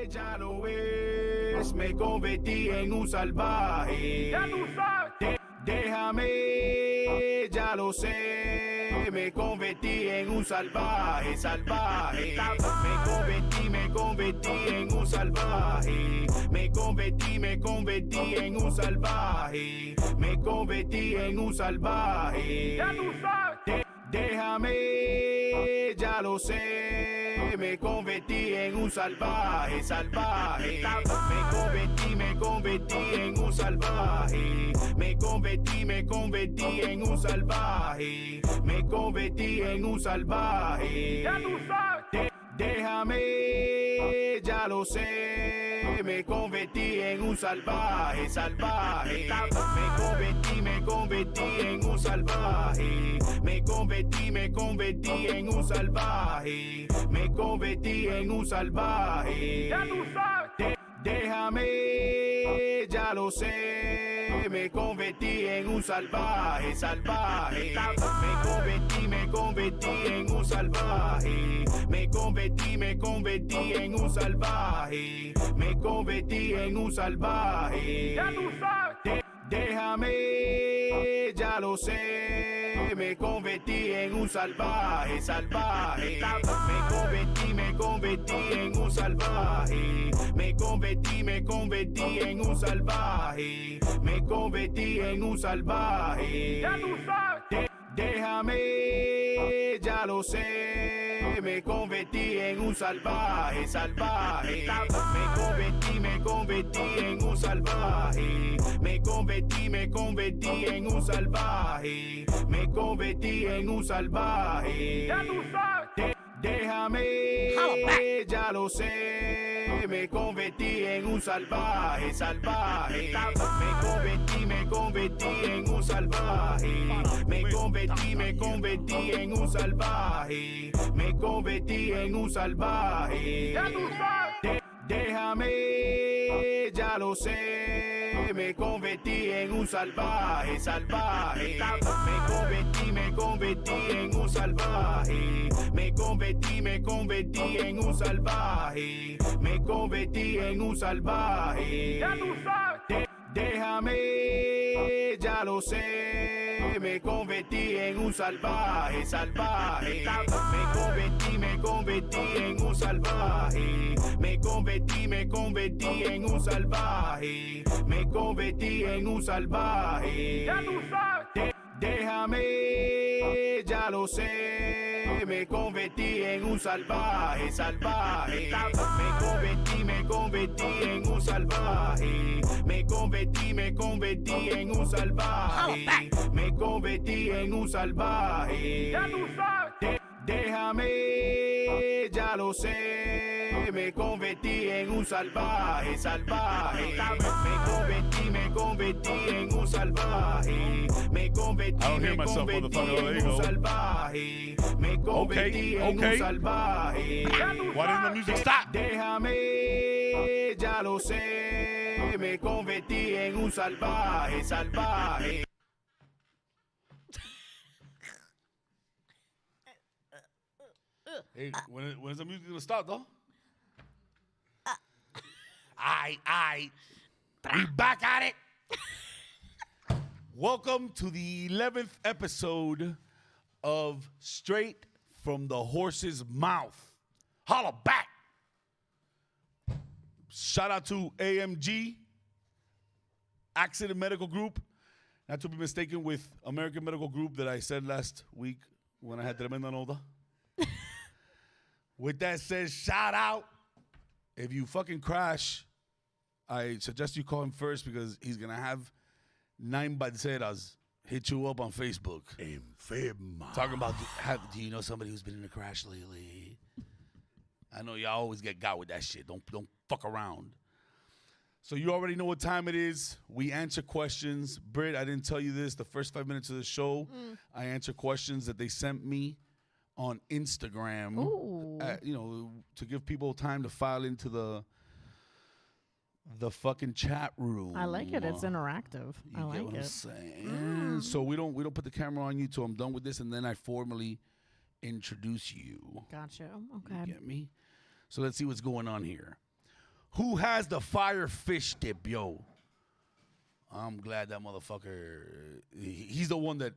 Ya lo ves, me convertí en un salvaje. Ya tú sabes. Déjame, ya lo sé, me convertí en un salvaje, salvaje. Me convertí en un salvaje. Me convertí en un salvaje. Me convertí en un salvaje. Ya tú sabes. Déjame, ya lo sé, me convertí en un salvaje, salvaje. Me convertí en un salvaje. Me convertí en un salvaje. Me convertí en un salvaje. Ya tú sabes. Déjame, ya lo sé, me convertí en un salvaje, salvaje. Me convertí en un salvaje. Me convertí en un salvaje. Me convertí en un salvaje. Ya tú sabes. Déjame, ya lo sé, me convertí en un salvaje, salvaje. Me convertí en un salvaje. Me convertí en un salvaje. Me convertí en un salvaje. Ya tú sabes. Déjame, ya lo sé, me convertí en un salvaje, salvaje. Me convertí en un salvaje. Me convertí en un salvaje. Me convertí en un salvaje. Ya tú sabes. Déjame, ya lo sé, me convertí en un salvaje, salvaje. Me convertí en un salvaje. Me convertí en un salvaje. Me convertí en un salvaje. Ya tú sabes. Déjame, ya lo sé, me convertí en un salvaje, salvaje. Me convertí en un salvaje. Me convertí en un salvaje. Me convertí en un salvaje. Ya tú sabes. Déjame, ya lo sé, me convertí en un salvaje, salvaje. Me convertí en un salvaje. Me convertí en un salvaje. Me convertí en un salvaje. Ya tú sabes. Déjame, ya lo sé, me convertí en un salvaje, salvaje. Me convertí en un salvaje. Me convertí en un salvaje. Me convertí en un salvaje. Ya tú sabes. Déjame, ya lo sé, me convertí en un salvaje, salvaje. Me convertí en un salvaje. Me convertí en un salvaje. Me convertí en un salvaje. Ya tú sabes. Déjame, ya lo sé, me convertí en un salvaje, salvaje. Me convertí en un salvaje. Me convertí en un salvaje. Me convertí en un salvaje. Why didn't the music stop? Déjame, ya lo sé, me convertí en un salvaje, salvaje. Hey, when is the music gonna stop, though? We back at it. Welcome to the 11th episode of Straight from the Horse's Mouth. Holla back. Shout out to AMG, Accident Medical Group, not to be mistaken with American Medical Group that I said last week when I had Tremenda Nota. With that said, shout out. If you fucking crash, I suggest you call him first because he's going to have 9 balseras hit you up on Facebook. Enferma. Talking about, do you know somebody who's been in a crash lately? I know y'all always get got with that shit. Don't fuck around. So you already know what time it is. We answer questions. Britt, I didn't tell you this. The first 5 minutes of the show, I answer questions that they sent me on Instagram, to give people time to file into the fucking chat room. I like it. It's interactive. I like what it. I'm saying? So we don't put the camera on you till I'm done with this, and then I formally introduce you. Gotcha. Okay. You get me? So let's see what's going on here. Who has the fire fish dip, yo? I'm glad that motherfucker. He's the one that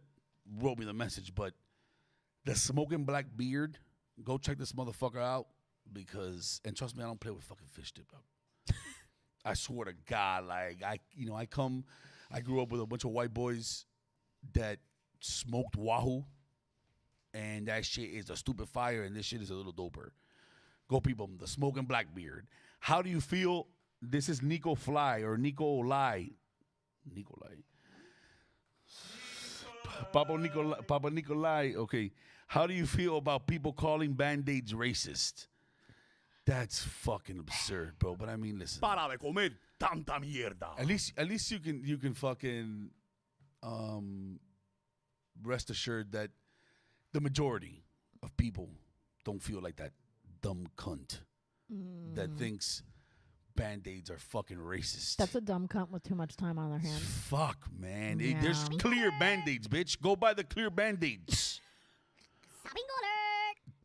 wrote me the message, but the smoking black beard. Go check this motherfucker out because, and trust me, I don't play with fucking fish dip. I swear to God, like I grew up with a bunch of white boys that smoked Wahoo, and that shit is a stupid fire, and this shit is a little doper. Go people, the smoking Blackbeard. How do you feel? This is Nico Fly or Nikolai. Papa Nikolai. Okay. How do you feel about people calling Band-Aids racist? That's fucking absurd, bro. But I mean, listen. Para de comer tanta mierda. At least you can fucking rest assured that the majority of people don't feel like that dumb cunt that thinks Band-Aids are fucking racist. That's a dumb cunt with too much time on their hands. Fuck, man. Yeah. There's clear Band-Aids, bitch. Go buy the clear Band-Aids.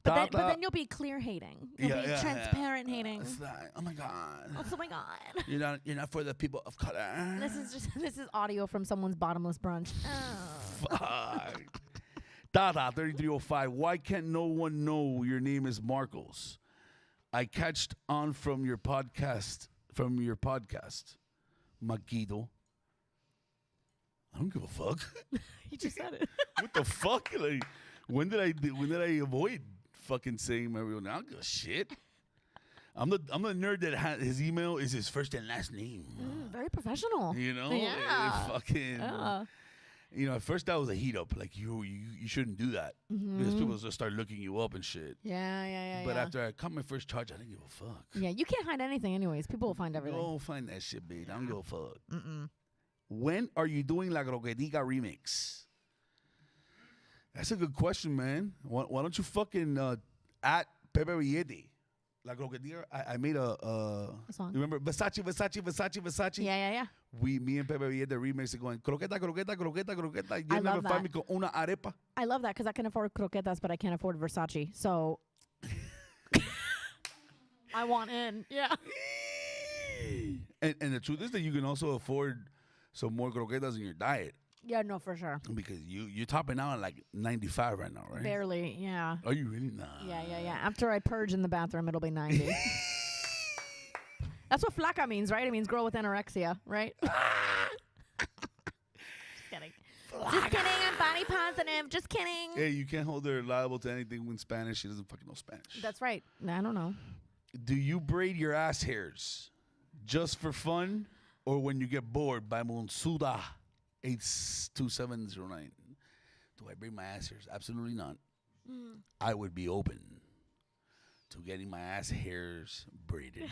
But then you'll be clear hating. You'll be transparent hating. It's like, oh my God. Oh my God. You're not for the people of color. This is audio from someone's bottomless brunch. Oh. Fuck. Dada 3305. Why can't no one know your name is Marcos? I catched on from your podcast. Maquito. I don't give a fuck. He just said it. What the fuck? Like, when did I avoid fucking saying my real name? I don't give a shit. I'm the nerd that his email is his first and last name. Very professional. You know? Yeah. Fucking. You know, at first that was a heat up. Like you shouldn't do that because people just start looking you up and shit. Yeah. But after I caught my first charge, I didn't give a fuck. Yeah, you can't hide anything anyways. People will find everything. Go find that shit, babe. I don't give a fuck. When are you doing La Croquetica remix? That's a good question, man. Why don't you fucking at Pepe Villete? La Croquetica, I made a song. You remember Versace? Yeah. Me and Pepe Villete remix it going croqueta. You never find me con una arepa. I love that because I can afford croquetas, but I can't afford Versace. So I want in. Yeah. And the truth is that you can also afford some more croquetas in your diet. Yeah, no, for sure. Because you're topping out at like 95 right now, right? Barely, yeah. Are you really? Nah. Yeah. After I purge in the bathroom, it'll be 90. That's what flaca means, right? It means girl with anorexia, right? Just kidding. Just kidding. I'm body positive. Just kidding. Hey, you can't hold her liable to anything in Spanish. She doesn't fucking know Spanish. That's right. I don't know. Do you braid your ass hairs just for fun or when you get bored? By Monsuda 82709. Do I braid my ass hairs? Absolutely not. I would be open to getting my ass hairs braided.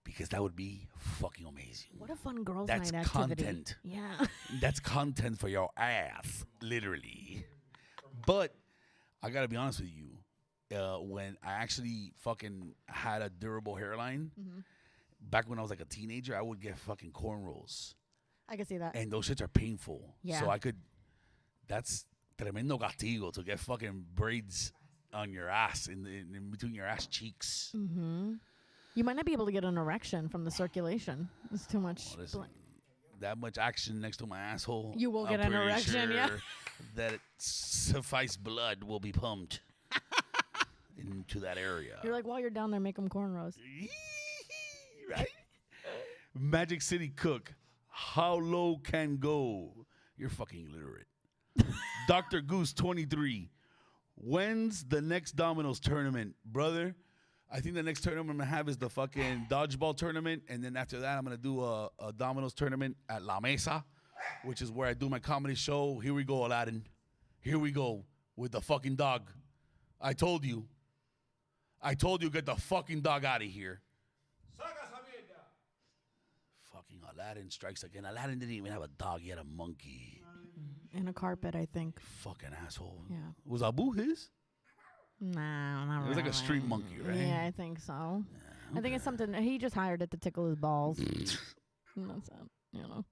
Because that would be fucking amazing. What a fun girls' That's night activity. Content. Yeah. That's content for your ass, literally. But I gotta be honest with you. When I actually fucking had a durable hairline, back when I was like a teenager, I would get fucking cornrows. I can see that. And those shits are painful. Yeah. So that's tremendo castigo to get fucking braids on your ass, in between your ass cheeks. Mm-hmm. You might not be able to get an erection from the circulation. It's too much. Oh, listen, that much action next to my asshole. You will get an erection, sure yeah. That suffice blood will be pumped into that area. You're like, while you're down there, make them cornrows. Right? Magic City Cook. How low can go? You're fucking illiterate. Dr. Goose 23. When's the next Dominoes tournament, brother? I think the next tournament I'm going to have is the fucking dodgeball tournament. And then after that, I'm going to do a Dominoes tournament at La Mesa, which is where I do my comedy show. Here we go, Aladdin. Here we go with the fucking dog. I told you, get the fucking dog out of here. Fucking Aladdin strikes again. Aladdin didn't even have a dog. He had a monkey. And a carpet, I think. Fucking asshole. Yeah. Was Abu his? No, not really. It was like a street monkey, right? Yeah, I think so. Yeah, okay. I think it's something, he just hired it to tickle his balls. And that's it, you know.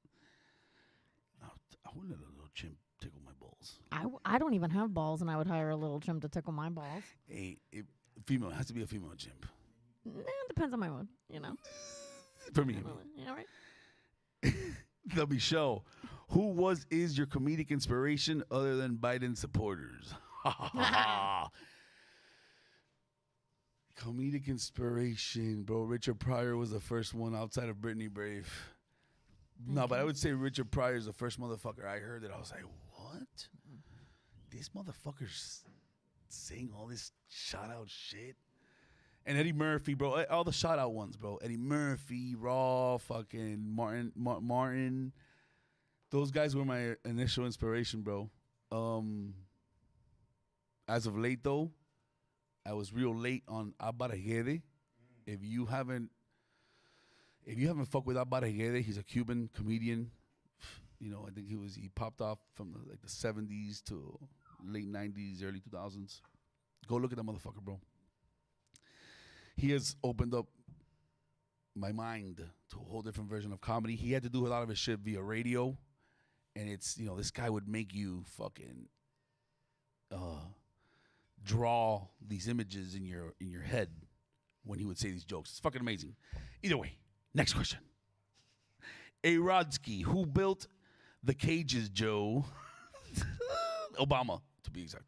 I wouldn't let a little chimp tickle my balls. I don't even have balls, and I would hire a little chimp to tickle my balls. Hey, female. It has to be a female chimp. Depends on my mood, you know. For me. Yeah, right. The Michelle, who is your comedic inspiration other than Biden supporters? Comedic inspiration, bro. Richard Pryor was the first one outside of Brittany Brave. No, but I would say Richard Pryor is the first motherfucker I heard that I was like, what? This motherfucker's saying all this shout out shit. And Eddie Murphy, bro. All the shout out ones, bro. Eddie Murphy, Raw, fucking Martin. Those guys were my initial inspiration, bro. As of late, though, I was real late on Abarajede. If you haven't fucked with Abarajede, he's a Cuban comedian. You know, I think he popped off from the 70s to late 90s, early 2000s. Go look at that motherfucker, bro. He has opened up my mind to a whole different version of comedy. He had to do a lot of his shit via radio. And it's, you know, this guy would make you fucking draw these images in your head when he would say these jokes. It's fucking amazing. Either way, next question. A Rodsky, who built the cages, Joe? Obama, to be exact.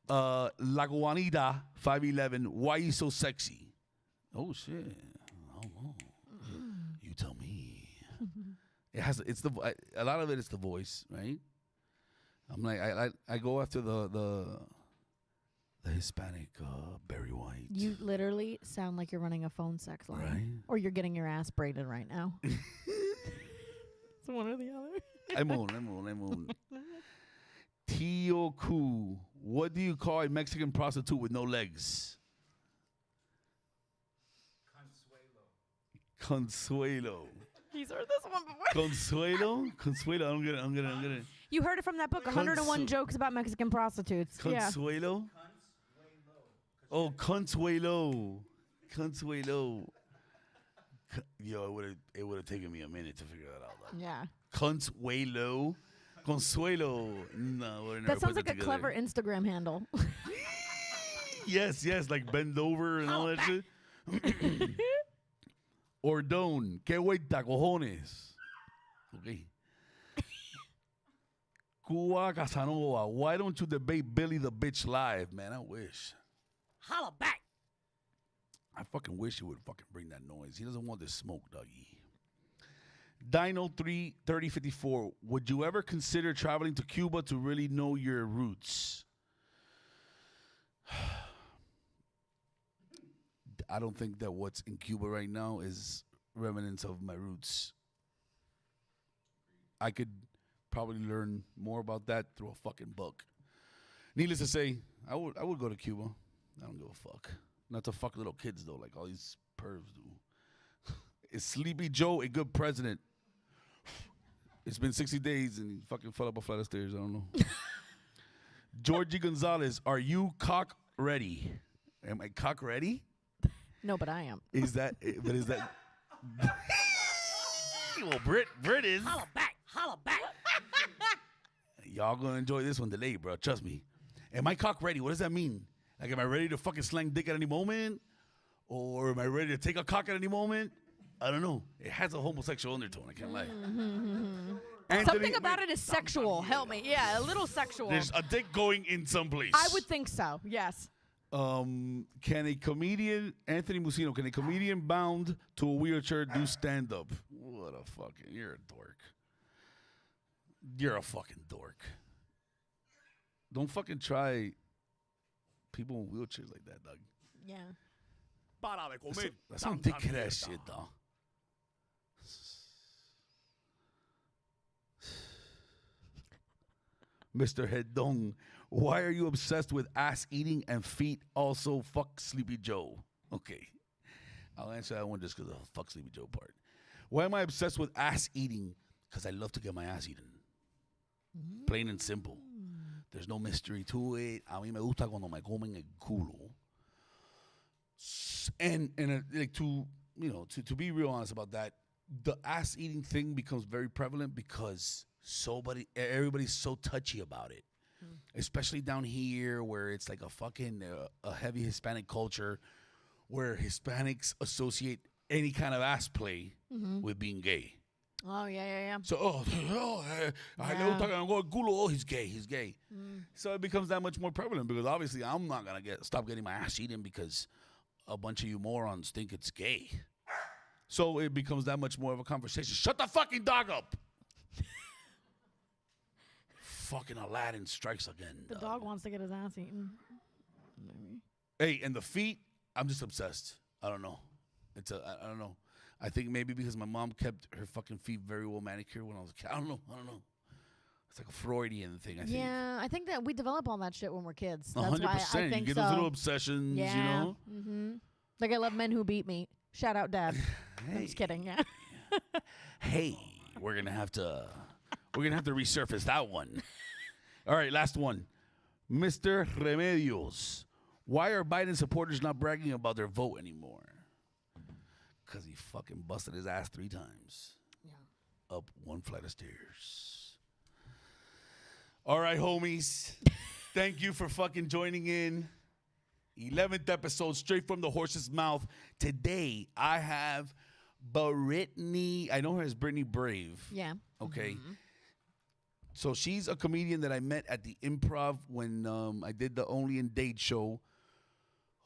La Guanita 5'11", why you so sexy? Oh shit. Oh, you tell me. A lot of it is the voice, right? I'm like I go after the Hispanic Barry White. You literally sound like you're running a phone sex line, right? Or you're getting your ass braided right now. It's one or the other. I'm on. Tio Ku, what do you call a Mexican prostitute with no legs? Consuelo. He's heard this one before. Consuelo. I'm gonna. You heard it from that book, 101 Jokes About Mexican Prostitutes. Consuelo. Yeah. Oh, Consuelo. Yo, it would have taken me a minute to figure that out. Though. Yeah. Consuelo. No, that sounds like a clever Instagram handle. Yes, like bend over and all that shit. Ordone, que vuelta, cojones. Okay. Cuba Casanova, why don't you debate Billy the Bitch live, man? I wish. Holla back. I fucking wish he would fucking bring that noise. He doesn't want this smoke, doggy. Dino 33054, would you ever consider traveling to Cuba to really know your roots? I don't think that what's in Cuba right now is remnants of my roots. I could probably learn more about that through a fucking book. Needless to say, I would go to Cuba. I don't give a fuck. Not to fuck little kids, though, like all these pervs do. Is Sleepy Joe a good president? It's been 60 days and he fucking fell up a flight of stairs. I don't know. Georgie Gonzalez, are you cock ready? Am I cock ready? No, but I am. Is that? Well, Brit is. Holla back. Y'all gonna enjoy this one delayed, bro. Trust me. Am I cock ready? What does that mean? Like, am I ready to fucking slang dick at any moment? Or am I ready to take a cock at any moment? I don't know. It has a homosexual undertone. I can't lie. Something about it is sexual. Help me. Yeah, a little sexual. There's a dick going in someplace. I would think so. Yes. Can a comedian, Anthony Musino, can a comedian bound to a wheelchair do stand-up? What a fucking, you're a dork. You're a fucking dork. Don't fucking try people in wheelchairs like that, dog. Yeah. That's some dickhead ass shit, dog. Mr. Hedong, why are you obsessed with ass eating and feet? Also, fuck Sleepy Joe. Okay. I'll answer that one just because of the fuck Sleepy Joe part. Why am I obsessed with ass eating? Because I love to get my ass eaten. Plain and simple. There's no mystery to it. A mí me gusta cuando me comen el culo. And like to be real honest about that, the ass eating thing becomes very prevalent because everybody's so touchy about it. Especially down here where it's like a fucking a heavy Hispanic culture where Hispanics associate any kind of ass play with being gay. Oh, yeah. So, he's gay. So it becomes that much more prevalent because obviously I'm not going to stop getting my ass eaten because a bunch of you morons think it's gay. So it becomes that much more of a conversation. Shut the fucking dog up. Fucking Aladdin strikes again. The dog wants to get his ass eaten. Maybe. Hey, and the feet, I'm just obsessed. I don't know. I don't know. I think maybe because my mom kept her fucking feet very well manicured when I was a kid. I don't know. It's like a Freudian thing, I think. Yeah, I think that we develop all that shit when we're kids. That's 100%. why I think you get so. those little obsessions, you know? Mm-hmm. Like I love men who beat me. Shout out, Dad. Hey. I'm just kidding. Yeah. Hey, we're gonna have to resurface that one. All right, last one. Mr. Remedios. Why are Biden supporters not bragging about their vote anymore? Because he fucking busted his ass 3 times. Yeah. Up 1 flight of stairs. All right, homies. Thank you for fucking joining in. 11th episode, straight from the horse's mouth. Today, I have Brittany. I know her as Brittany Brave. Yeah. Okay. Mm-hmm. So she's a comedian that I met at the improv when I did the Only in Date show.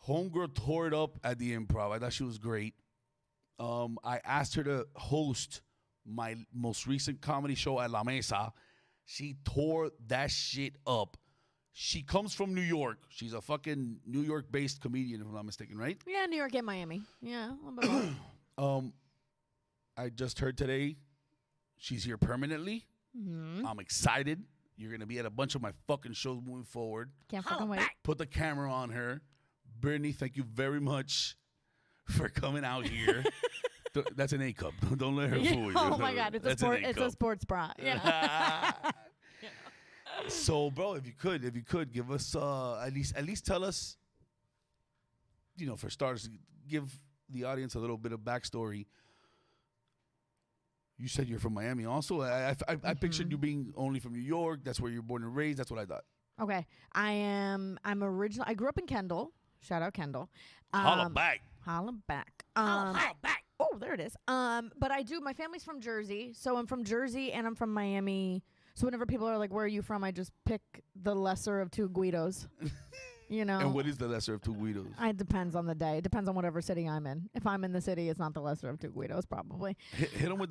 Homegirl tore it up at the improv. I thought she was great. I asked her to host my most recent comedy show at La Mesa. She tore that shit up. She comes from New York. She's a fucking New York-based comedian, if I'm not mistaken, right? Yeah, New York and Miami. Yeah. I just heard today she's here permanently. Mm-hmm. I'm excited. You're going to be at a bunch of my fucking shows moving forward. Can't fucking wait. Put the camera on her. Brittany, thank you very much for coming out here. That's an A cup. Don't let her fool you. Oh, my God. It's a sports bra. Yeah. So, bro, if you could give us at least tell us, for starters, give the audience a little bit of backstory. You said you're from Miami also. I pictured you being only from New York. That's where you're born and raised. That's what I thought. Okay. I'm original. I grew up in Kendall. Shout out Kendall. Holla back. Holla back. Holla back. Oh, there it is. But my family's from Jersey. So I'm from Jersey and I'm from Miami. So whenever people are like, where are you from? I just pick the lesser of 2 Guidos. And what is the lesser of 2 Guidos? It depends on the day. It depends on whatever city I'm in. If I'm in the city, it's not the lesser of 2 Guidos, probably. Hit him with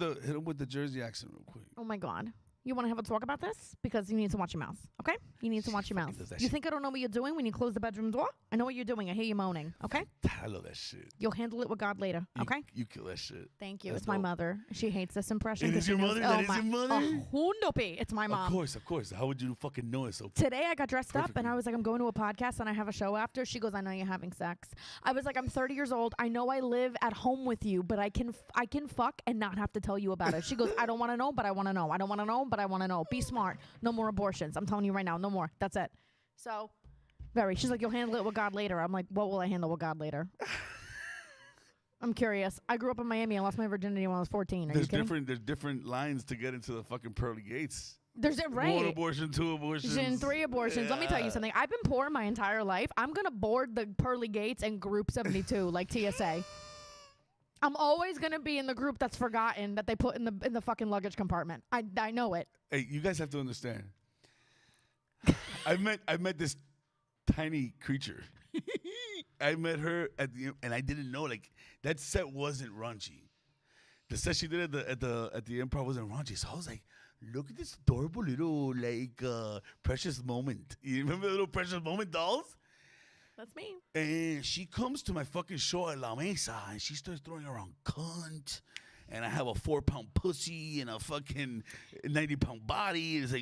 the Jersey accent real quick. Oh my God. You want to have a talk about this? Because you need to watch your mouth, okay? You need to watch your mouth. You think I don't know what you're doing when you close the bedroom door? I know what you're doing. I hear you moaning, okay? I love that shit. You'll handle it with God later, okay? You kill that shit. Thank you. It's my mother. She hates this impression. It is your mother? That is your mother? It's my mom. Of course. How would you fucking know it so Today I got dressed up and I was like, I'm going to a podcast and I have a show after. She goes, I know you're having sex. I was like, I'm 30 years old. I know I live at home with you, but I can fuck and not have to tell you about it. She goes, I don't want to know, but I want to know. I don't want to know, but I want to know. Be smart. No more abortions. I'm telling you right now, no more. That's it. So, she's like, you'll handle it with God later. I'm like, what will I handle with God later? I'm curious. I grew up in Miami. I lost my virginity when I was 14. There's different lines to get into the fucking pearly gates. There's it right. 1 abortion, 2 abortions. 3 abortions. Yeah. Let me tell you something. I've been poor my entire life. I'm going to board the pearly gates and group 72 like TSA. I'm always going to be in the group that's forgotten that they put in the fucking luggage compartment. I know it. Hey, you guys have to understand. I met this tiny creature. I met her and I didn't know that set wasn't raunchy. The set she did at the improv wasn't raunchy. So I was like, look at this adorable little precious moment. You remember the little precious moment dolls? That's me. And she comes to my fucking show at La Mesa and she starts throwing around cunt. And I have a 4-pound pussy and a fucking 90-pound body. I was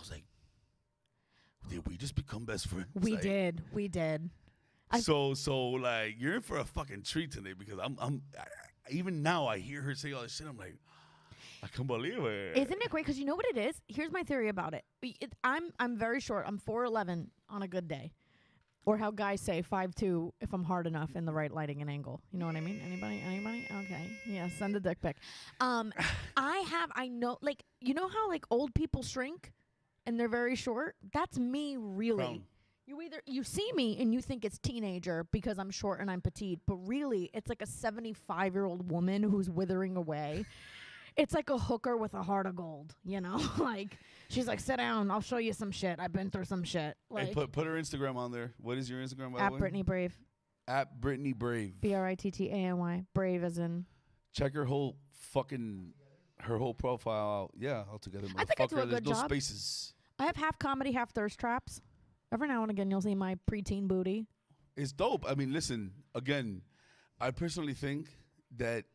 like, did we just become best friends? We did. So you're in for a fucking treat today because I'm even now I hear her say all this shit. I'm like, I can't believe it. Isn't it great? Because you know what it is? Here's my theory about it. I'm very short. I'm 4'11" on a good day. Or how guys say 5'2" if I'm hard enough in the right lighting and angle. You know what I mean? Anybody? Okay. Yeah, send a dick pic. I know, you know how old people shrink and they're very short? That's me really. Crown. You see me and you think it's teenager because I'm short and I'm petite, but really it's like a 75-year-old woman who's withering away. It's like a hooker with a heart of gold, you know? Like, she's like, sit down, I'll show you some shit. I've been through some shit. Like, Hey, put her Instagram on there. What is your Instagram, by at the way? Brittany Brave. At Brittany Brave. Brittany. Brave as in. Check her whole profile out. Yeah, altogether. I think I do a There's good no job. spaces. I have half comedy, half thirst traps. Every now and again, you'll see my preteen booty. It's dope. I mean, listen, again, I personally think that,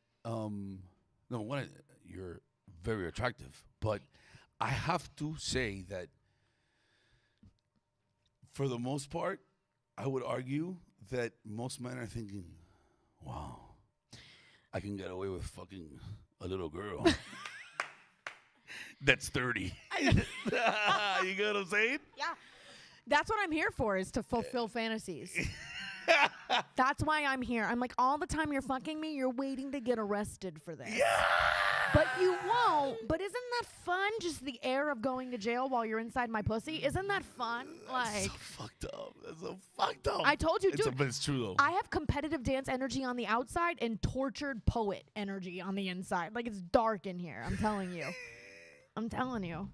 you're very attractive, but I have to say that for the most part, I would argue that most men are thinking, wow, I can get away with fucking a little girl that's 30. You get what I'm saying? Yeah. That's what I'm here for, is to fulfill fantasies. That's why I'm here. I'm like, all the time you're fucking me, you're waiting to get arrested for this. Yeah. But you won't. But isn't that fun? Just the air of going to jail while you're inside my pussy. Isn't that fun? That's so fucked up. That's so fucked up. I told you, dude. But it's true, though. I have competitive dance energy on the outside and tortured poet energy on the inside. Like, it's dark in here. I'm telling you. I'm telling you.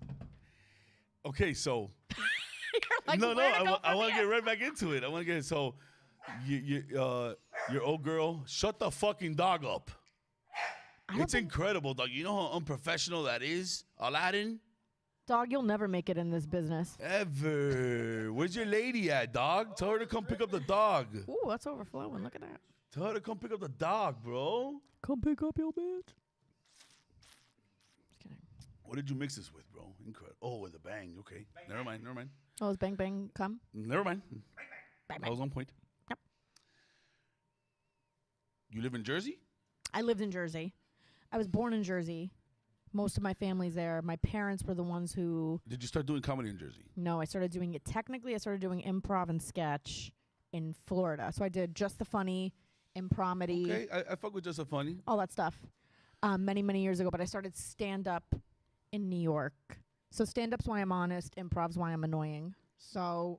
Okay, so... Like, no, I want to get right back into it. I want to get so your old girl, shut the fucking dog up. It's incredible, dog. You know how unprofessional that is, Aladdin? Dog, you'll never make it in this business. Ever. Where's your lady at, dog? Tell her to come pick up the dog. Ooh, that's overflowing. Look at that. Tell her to come pick up the dog, bro. Come pick up your bitch. Just kidding. What did you mix this with, bro? Incredible. Oh, with a bang. Okay. Never mind. Oh, is Bang Bang come? Never mind. Bang, I was on point. Yep. You live in Jersey? I lived in Jersey. I was born in Jersey. Most of my family's there. My parents were the ones who... Did you start doing comedy in Jersey? No, I started doing it. Technically, I started doing improv and sketch in Florida. So I did Just the Funny, Impromedy. Okay, I fuck with Just the Funny. All that stuff. Many, many years ago. But I started stand-up in New York. So stand-up's why I'm honest. Improv's why I'm annoying. So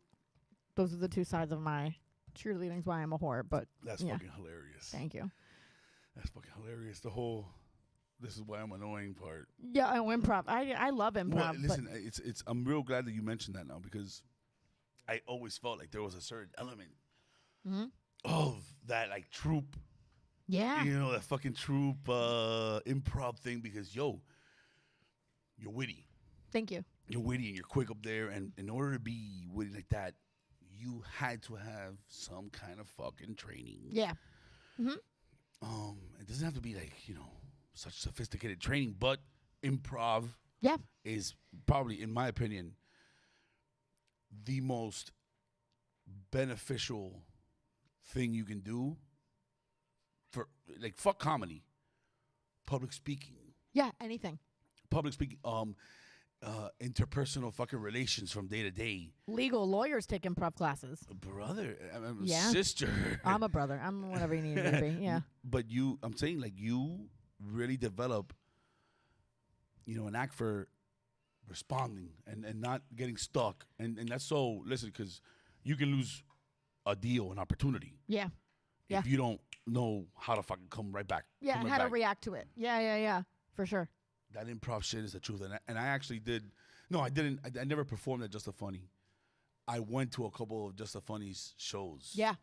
those are the two sides of my cheerleading's why I'm a whore. But that's fucking hilarious. Thank you. That's fucking hilarious. The whole "this is why I'm annoying" part. Yeah, improv. I love improv. Well, listen, it's. I'm real glad that you mentioned that now, because I always felt like there was a certain element of that, like, troupe. Yeah. You know, that fucking troupe improv thing, because you're witty. Thank you. You're witty and you're quick up there, and in order to be witty like that, you had to have some kind of fucking training. Yeah. Mm-hmm. It doesn't have to be like, such sophisticated training, but improv is probably, in my opinion, the most beneficial thing you can do for, like, fuck comedy. Public speaking. Yeah, anything. Public speaking. Interpersonal fucking relations from day to day. Legal lawyers take improv classes. Brother, I'm a sister. I'm a brother. I'm whatever you need me to be. Yeah. But I'm saying, like, you really develop, an act for responding and not getting stuck. And that's so, listen, because you can lose a deal, an opportunity. Yeah. If you don't know how to fucking come right back. Yeah, and how to react to it. Yeah. For sure. That improv shit is the truth. And I actually did. No, I didn't. I never performed at Just the Funny. I went to a couple of Just the Funny's shows. Yeah.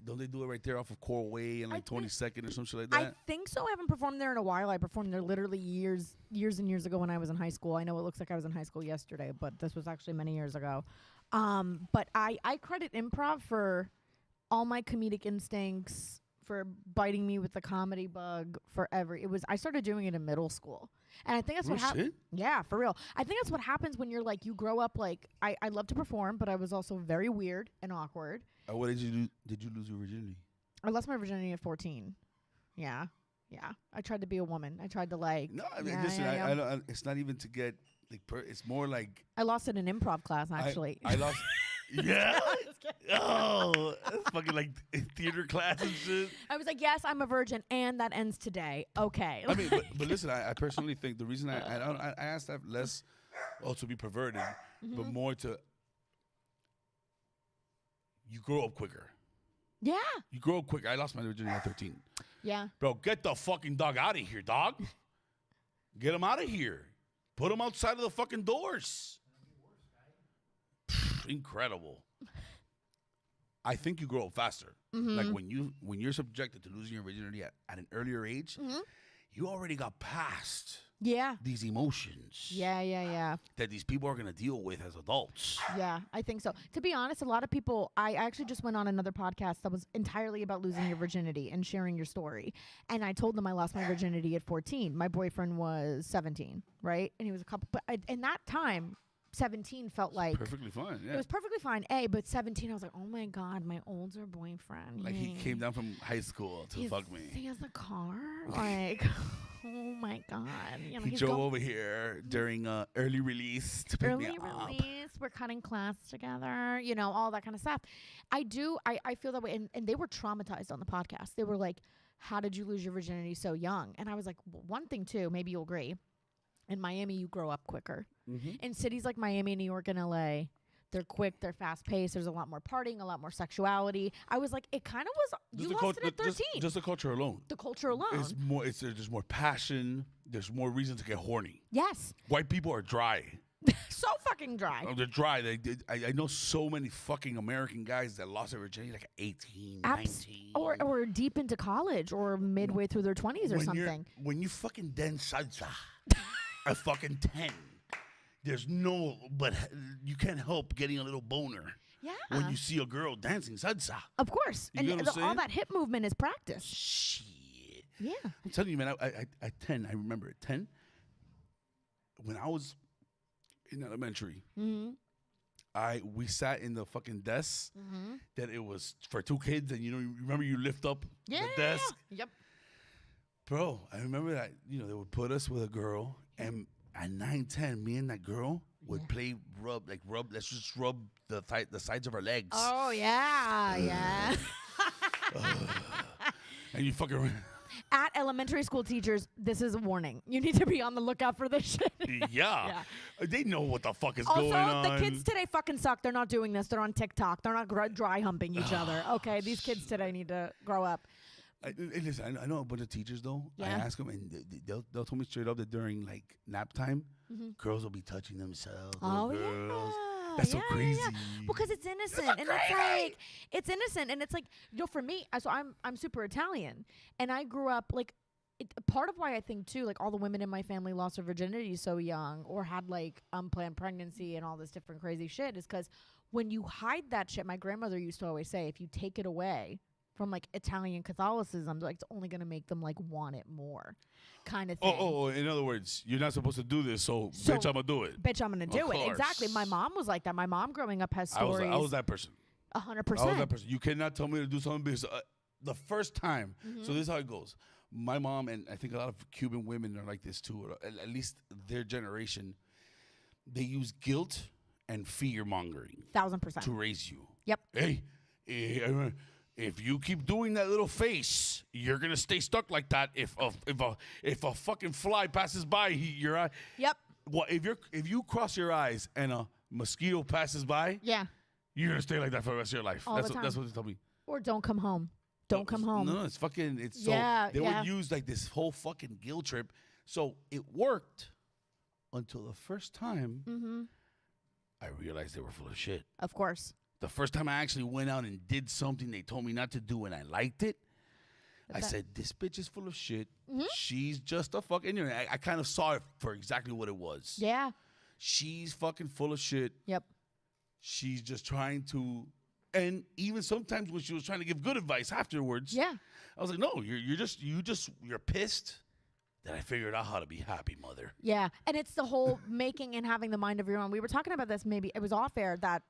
Don't they do it right there off of Coral Way and like 22nd or some shit like that? I think so. I haven't performed there in a while. I performed there literally years and years ago when I was in high school. I know it looks like I was in high school yesterday, but this was actually many years ago. But I credit improv for all my comedic instincts, for biting me with the comedy bug forever. I started doing it in middle school. And I think that's what happened. Yeah, for real. I think that's what happens when you're like, you grow up like, I love to perform, but I was also very weird and awkward. What did you do? Did you lose your virginity? I lost my virginity at 14. Yeah. I tried to be a woman. I tried to like. No, I mean, listen, I don't, it's not even to get, like, it's more like. I lost it in improv class, actually. I lost. Yeah. Oh, that's fucking like theater class and shit. I was like, yes, I'm a virgin, and that ends today. Okay. I mean, but listen, I personally think the reason I asked that less, to be perverted, but more to you grow up quicker. Yeah. You grow up quicker. I lost my virginity at 13. Yeah. Bro, get the fucking dog out of here, dog. Get him out of here. Put him outside of the fucking doors. Incredible. I think you grow up faster. Like when you're subjected to losing your virginity at an earlier age, you already got past these emotions. Yeah. That these people are going to deal with as adults. Yeah, I think so. To be honest, a lot of people, I actually just went on another podcast that was entirely about losing your virginity and sharing your story. And I told them I lost my virginity at 14. My boyfriend was 17, right? And he was a couple, but in that time, 17 felt like perfectly fine. Yeah. It was perfectly fine. But 17, I was like, oh my God, my older boyfriend. Like he came down from high school to fuck me. He has a car. Like, oh my God. You know, he drove over here during early release to pick me up. Early release. We're cutting class together. You know, all that kind of stuff. I feel that way. And they were traumatized on the podcast. They were like, how did you lose your virginity so young? And I was like, one thing too, maybe you'll agree. In Miami, you grow up quicker. In cities like Miami, New York, and LA, they're quick, they're fast paced. There's a lot more partying, a lot more sexuality. I was like, it kind of was. You lost it at 13. Just the culture alone. The culture alone. It's more. There's more passion. There's more reason to get horny. Yes. White people are dry. So fucking dry. Oh, they're dry. I know so many fucking American guys that lost their virginity like 18, 19. Or deep into college or midway through their 20s or something. When you fucking dance salsa at fucking 10, but you can't help getting a little boner. Yeah. When you see a girl dancing salsa. Of course. You know what I'm saying? All that hip movement is practice. Shit. Yeah. I'm telling you, man, at 10, I remember at 10, when I was in elementary, we sat in the fucking desk that it was for two kids, and you remember you lift up the desk? Yep. Bro, I remember that, they would put us with a girl, and at 9, 10, me and that girl would play rub, let's just rub the sides of our legs. Oh, yeah. And you fucking... At elementary school teachers, this is a warning. You need to be on the lookout for this shit. Yeah. They know what the fuck is going on. Also, the kids today fucking suck. They're not doing this. They're on TikTok. They're not dry humping each other. Okay, these kids today need to grow up. Listen, I know a bunch of teachers, though. Yeah. I ask them, and they'll tell me straight up that during, nap time, girls will be touching themselves. Oh, girls. yeah. That's so crazy. Yeah. Because it's innocent. And it's innocent. And it's like, for me, so I'm super Italian. And I grew up, part of why I think, too, all the women in my family lost their virginity so young or had, unplanned pregnancy and all this different crazy shit is because when you hide that shit, my grandmother used to always say, if you take it away from Italian Catholicism, it's only going to make them want it more kind of thing. Oh, in other words, you're not supposed to do this, so bitch, I'm going to do it. Bitch, I'm going to do it. Exactly. My mom was like that. My mom growing up has stories. I was that person. 100%. I was that person. You cannot tell me to do something because the first time, so this is how it goes. My mom, and I think a lot of Cuban women are like this too, or at least their generation, they use guilt and fear-mongering 1,000% to raise you. Yep. Hey, if you keep doing that little face, you're gonna stay stuck like that. If a fucking fly passes by your eye. Yep. Well, if you cross your eyes and a mosquito passes by, yeah, you're gonna stay like that for the rest of your life. All the time. That's what they tell me. Or don't come home. Don't come home. No, it's fucking. It's yeah, so they would use this whole fucking guilt trip. So it worked until the first time I realized they were full of shit. Of course. The first time I actually went out and did something they told me not to do and I liked it, I said, this bitch is full of shit. She's just a fucking... I kind of saw it for exactly what it was. Yeah. She's fucking full of shit. Yep. She's just trying to... And even sometimes when she was trying to give good advice afterwards, I was like, no, you're pissed that I figured out how to be happy, mother. Yeah. And it's the whole making and having the mind of your own. We were talking about this, maybe it was off air, that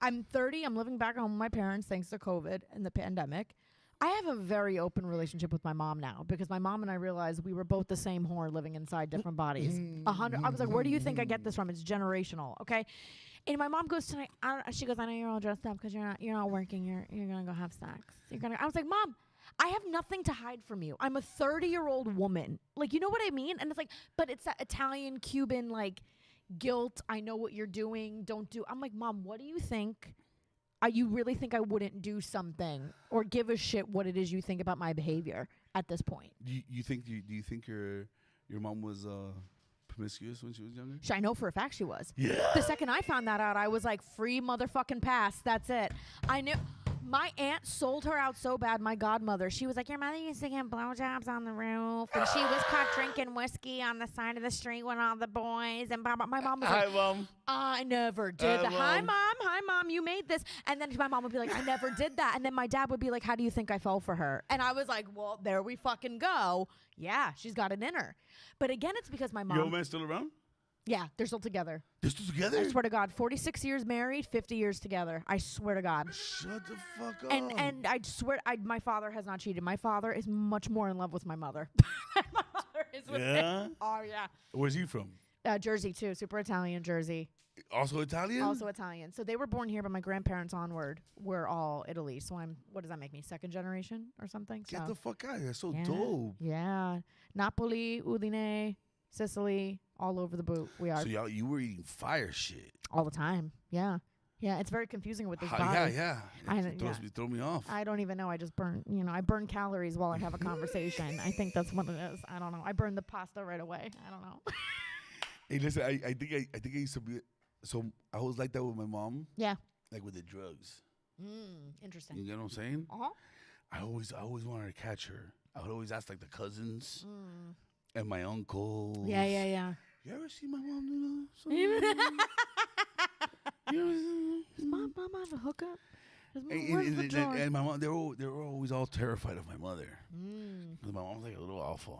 I'm 30. I'm living back home with my parents thanks to COVID and the pandemic. I have a very open relationship with my mom now because my mom and I realized we were both the same whore living inside different bodies. 100. I was like, where do you think I get this from? It's generational, okay? And my mom goes tonight. She goes, I know you're all dressed up because you're not working. You're gonna go have sex. I was like, Mom, I have nothing to hide from you. I'm a 30-year-old woman. You know what I mean? And it's but it's that Italian, Cuban, guilt. I know what you're doing. Don't do. I'm like, Mom, what do you think you really think I wouldn't do something or give a shit what it is you think about my behavior at this point? Do you think your mom was promiscuous when she was younger? I know for a fact she was. Yeah. The second I found that out, I was like, free motherfucking pass. That's it. I knew. My aunt sold her out so bad, my godmother. She was like, your mother used to get blowjobs on the roof, and she was caught drinking whiskey on the side of the street with all the boys. And blah, blah. My mom was Hi, like, Mom. I never did that. Hi, Mom, you made this. And then my mom would be like, I never did that. And then my dad would be like, how do you think I fell for her? And I was like, well, there we fucking go. Yeah, she's got it in her. But again, it's because my mom. Your old man still around? Yeah, they're still together. They're still together? I swear to God, 46 years married, 50 years together. I swear to God. Shut the fuck up. And I swear, my father has not cheated. My father is much more in love with my mother. My mother is with him. Oh, yeah. Where's he from? Jersey, too. Super Italian Jersey. Also Italian? Also Italian. So they were born here, but my grandparents onward were all Italy. So what does that make me? Second generation or something? Get so, the fuck out of here. That's so yeah, dope. Yeah. Napoli, Udine, Sicily, all over the boot. We are. So you were eating fire shit. All the time. Yeah. Yeah, it's very confusing with this body. Yeah. It throw me off. I don't even know. I just burn, I burn calories while I have a conversation. I think that's what it is. I don't know. I burn the pasta right away. I don't know. Hey, listen, I think I used to be, so I was like that with my mom. Yeah. Like with the drugs. Interesting. You know what I'm saying? Uh-huh. I always wanted to catch her. I would always ask like the cousins and my uncle. Yeah. You ever see my mom do that? Does mom have a hookup? Where's the drawer? And my mom, they were always all terrified of my mother. 'Cause my mom's like a little alpha,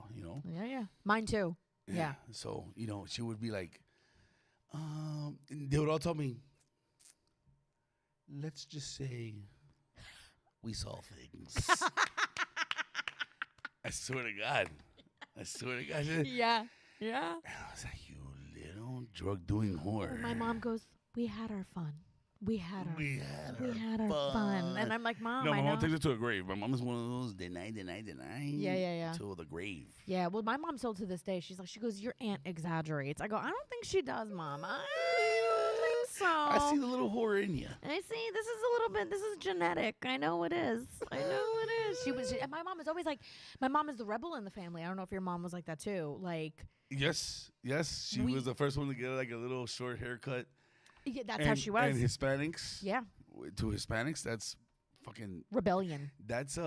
Yeah. Mine too. Yeah. So, she would be like, they would all tell me, let's just say we saw things. I swear to God. Yeah. And I was like, you little drug-doing whore. My mom goes, we had our fun. We had our fun. And I'm like, Mom, no, I my know. mom takes it to a grave. My mom is one of those deny. Yeah. Till the grave. Yeah, well, my mom still to this day, she goes, your aunt exaggerates. I go, I don't think she does, Mom. I don't think so. I see the little whore in you. I see, this is genetic. I know it is. And my mom is always like, my mom is the rebel in the family. I don't know if your mom was like that too. Like. Yes. She was the first one to get like a little short haircut. Yeah, that's how she was. And Hispanics. Yeah. To Hispanics, that's fucking rebellion. That's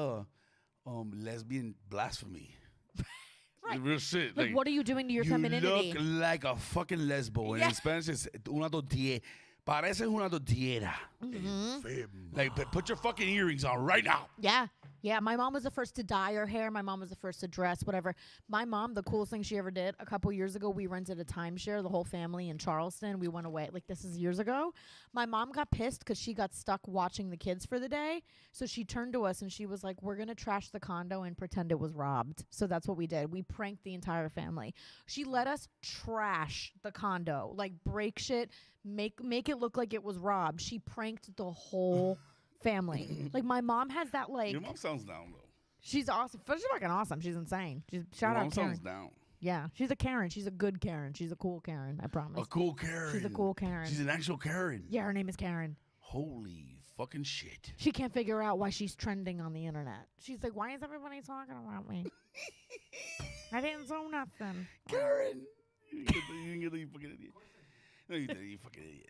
lesbian blasphemy. Right. Real shit. Like, what are you doing to your femininity? You look like a fucking lesbo. And in Spanish, it's una tortilla. Pareces una tortillera. Like, put your fucking earrings on right now. Yeah, my mom was the first to dye her hair. My mom was the first to dress, whatever. My mom, the coolest thing she ever did, a couple years ago, we rented a timeshare, the whole family in Charleston. We went away. Like, this is years ago. My mom got pissed because she got stuck watching the kids for the day. So she turned to us and she was like, we're going to trash the condo and pretend it was robbed. So that's what we did. We pranked the entire family. She let us trash the condo, like break shit, make it look like it was robbed. She pranked the whole family. Like, my mom has that, like. Your mom sounds down, though. She's awesome. She's fucking awesome. She's insane. Shout out Karen. Your mom sounds down. Yeah, she's a Karen. She's a good Karen. She's a cool Karen, I promise. A cool Karen. She's a cool Karen. She's an actual Karen. Yeah, her name is Karen. Holy fucking shit. She can't figure out why she's trending on the internet. She's like, why is everybody talking about me? I didn't do nothing. Karen. You fucking idiot. No, you didn't. You fucking idiot.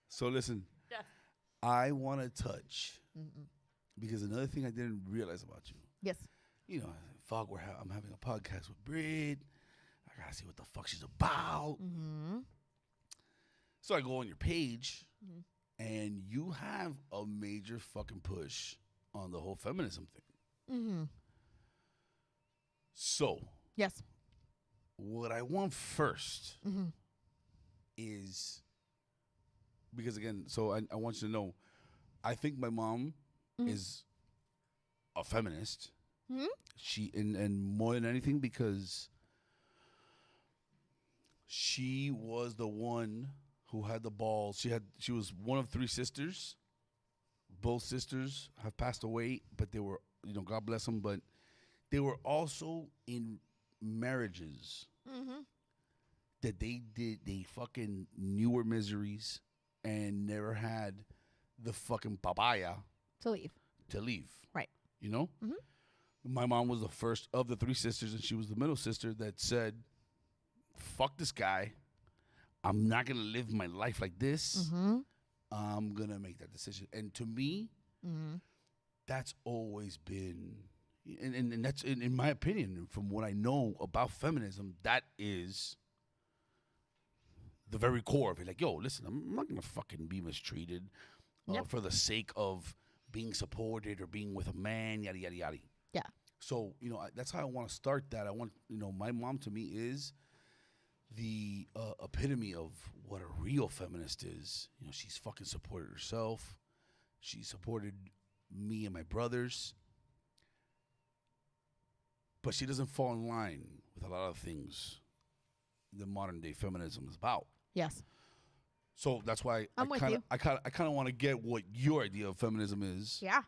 So listen, yes. I want to touch because another thing I didn't realize about you. Yes. Fuck, I'm having a podcast with Brit. I gotta see what the fuck she's about. So I go on your page, and you have a major fucking push on the whole feminism thing. So. Yes. What I want first is. Because again, so I want you to know, I think my mom is a feminist. She and more than anything because she was the one who had the balls. She was one of 3 sisters. Both sisters have passed away, but they were, God bless them, but they were also in marriages that they fucking knew her miseries and never had the fucking papaya To leave. to leave. Right. You know? Mm-hmm. My mom was the first of the 3 sisters, and she was the middle sister that said, fuck this guy. I'm not going to live my life like this. Mm-hmm. I'm going to make that decision. And to me, that's always been, and that's, in my opinion, from what I know about feminism, that is the very core of it. Like, yo, listen, I'm not going to fucking be mistreated for the sake of being supported or being with a man, yada, yada, yada. Yeah. So, that's how I want to start that. I want, my mom to me is the epitome of what a real feminist is. She's fucking supported herself. She supported me and my brothers. But she doesn't fall in line with a lot of things that modern day feminism is about. Yes. So that's why I'm with you. I kind of want to get what your idea of feminism is. Yeah.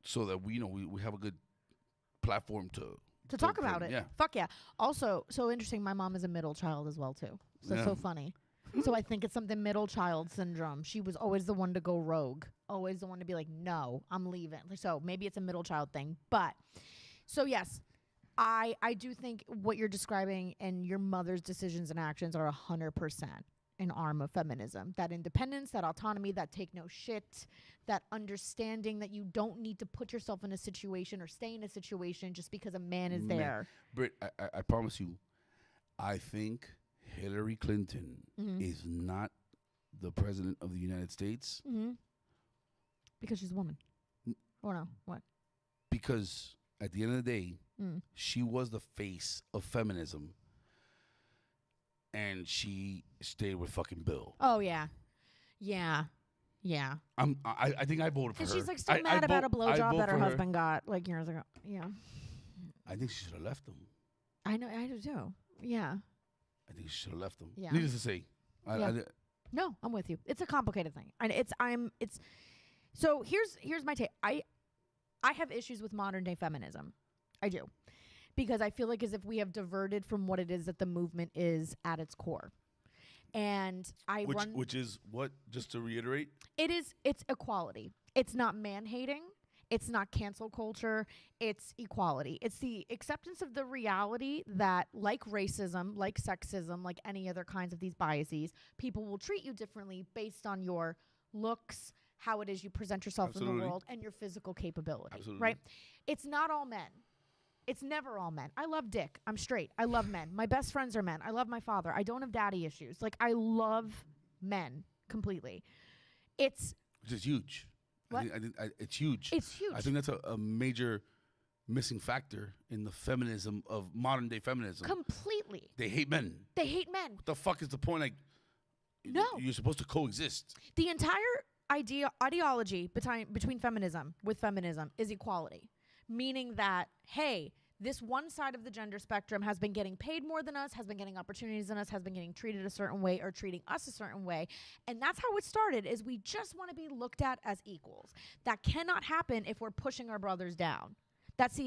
So that we have a good platform to talk about it. Yeah. Fuck yeah. Also, so interesting. My mom is a middle child as well too. So Yeah. so funny. So I think it's something middle child syndrome. She was always the one to go rogue. Always the one to be like, no, I'm leaving. So maybe it's a middle child thing. But so yes, I do think what you're describing and your mother's decisions and actions are 100% an arm of feminism. That independence, that autonomy, that take no shit, that understanding that you don't need to put yourself in a situation or stay in a situation just because a man is there. Britt, I promise you, I think Hillary Clinton is not the president of the United States. Because she's a woman. Or no, what? Because at the end of the day, she was the face of feminism. And she stayed with fucking Bill. Oh, yeah. Yeah. Yeah. I think I voted for her. And she's like still mad about a blowjob that her husband got like years ago. Yeah. I think she should have left him. I know. I do too. Yeah. I think she should have left him. Yeah. Needless to say. No, I'm with you. It's a complicated thing. And so here's my take. I have issues with modern day feminism. I do. Because I feel like as if we have diverted from what it is that the movement is at its core. And which is what, just to reiterate? It's equality. It's not man-hating. It's not cancel culture. It's equality. It's the acceptance of the reality that, like racism, like sexism, like any other kinds of these biases, people will treat you differently based on your looks, how it is you present yourself in the world, and your physical capability. Absolutely. Right? It's not all men. It's never all men. I love dick. I'm straight. I love men. My best friends are men. I love my father. I don't have daddy issues. Like, I love men completely. Which is huge. What? I think it's huge. It's huge. I think that's a major missing factor in the feminism of modern day feminism. Completely. They hate men. They hate men. What the fuck is the point? Like, no. You're supposed to coexist. The entire ideology between feminism is equality. Meaning that, hey, this one side of the gender spectrum has been getting paid more than us, has been getting opportunities than us, has been getting treated a certain way or treating us a certain way. And that's how it started, is we just want to be looked at as equals. That cannot happen if we're pushing our brothers down. That's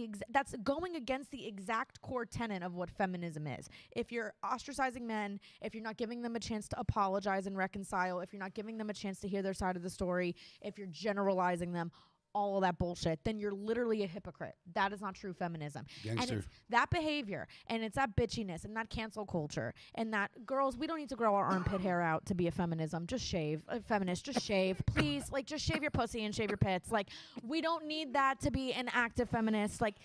going against the exact core tenet of what feminism is. If you're ostracizing men, if you're not giving them a chance to apologize and reconcile, if you're not giving them a chance to hear their side of the story, if you're generalizing them, all of that bullshit, then you're literally a hypocrite. That is not true feminism. Gangster. And it's that behavior, and it's that bitchiness, and that cancel culture, and that, girls, we don't need to grow our armpit hair out to be a feminism. Just shave. A feminist, just shave. Please, like, just shave your pussy and shave your pits. Like, we don't need that to be an active feminist. Like,